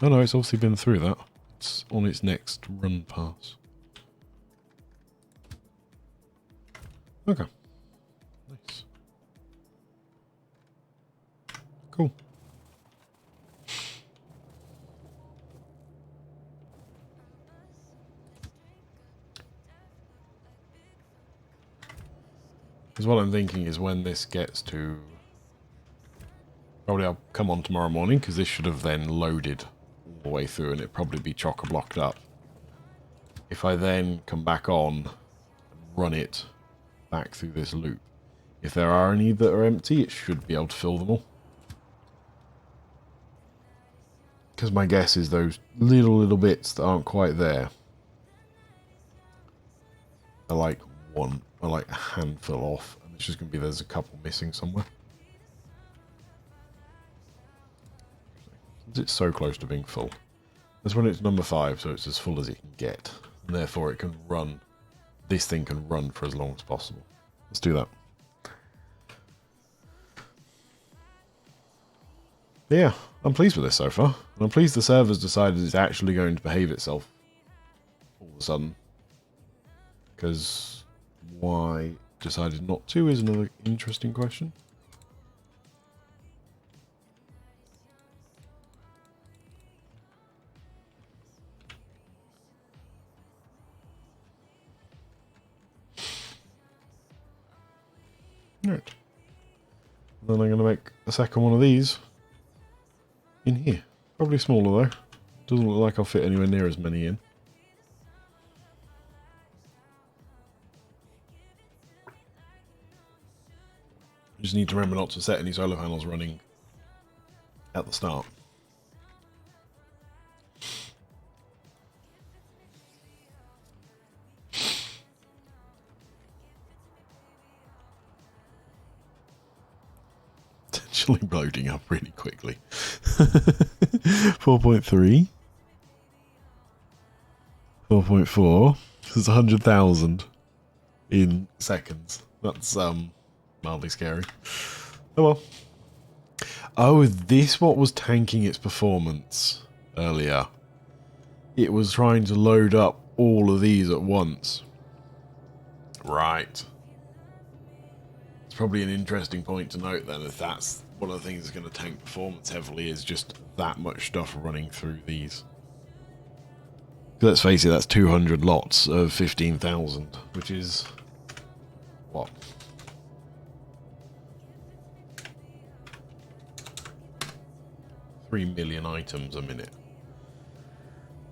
Oh no, it's obviously been through that. It's on its next run pass. Okay. Nice. Cool. Because what I'm thinking is when this gets to... Probably I'll come on tomorrow morning, because this should have then loaded all the way through and it'd probably be chock-a-blocked up. If I then come back on and run it back through this loop, if there are any that are empty, it should be able to fill them all. Because my guess is those little bits that aren't quite there are like a handful off, and it's just going to be there's a couple missing somewhere. It's so close to being full. This one, it's number 5, so it's as full as it can get, and therefore it can run. This thing can run for as long as possible. Let's do that. But yeah, I'm pleased with this so far, and I'm pleased the server's decided it's actually going to behave itself all of a sudden. Because why it decided not to is another interesting question. Right. Then I'm going to make a second one of these in here. Probably smaller though. Doesn't look like I'll fit anywhere near as many in. Just need to remember not to set any solar panels running at the start. Potentially loading up really quickly. 4.3. 4.4. This is 100,000 in seconds. That's mildly scary. Oh well. Oh, is this what was tanking its performance earlier? It was trying to load up all of these at once. Right. It's probably an interesting point to note then, if that's one of the things that's going to tank performance heavily, is just that much stuff running through these. Let's face it, that's 200 lots of 15,000, which is what? $3 million items a minute.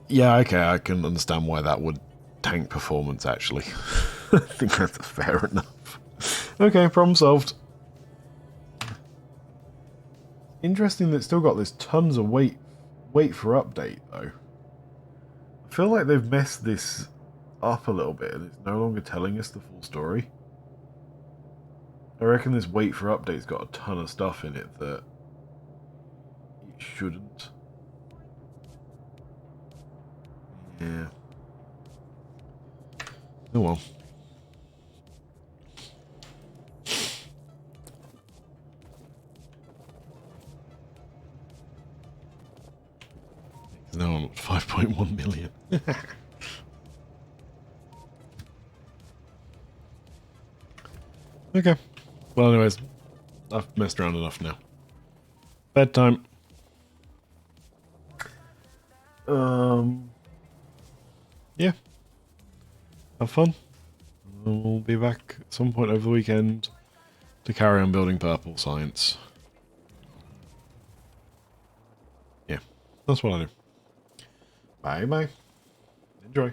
Yeah, okay, I can understand why that would tank performance, actually. I think that's fair enough. Okay, problem solved. Interesting that it's still got this tons of wait for update, though. I feel like they've messed this up a little bit, and it's no longer telling us the full story. I reckon this wait for update's got a ton of stuff in it that it shouldn't. Yeah. Oh well. Now I'm at 5.1 million. Okay. Well, anyways, I've messed around enough now. Bedtime. Yeah. Have fun. We'll be back at some point over the weekend to carry on building purple science. Yeah, that's what I do. Bye bye. Enjoy.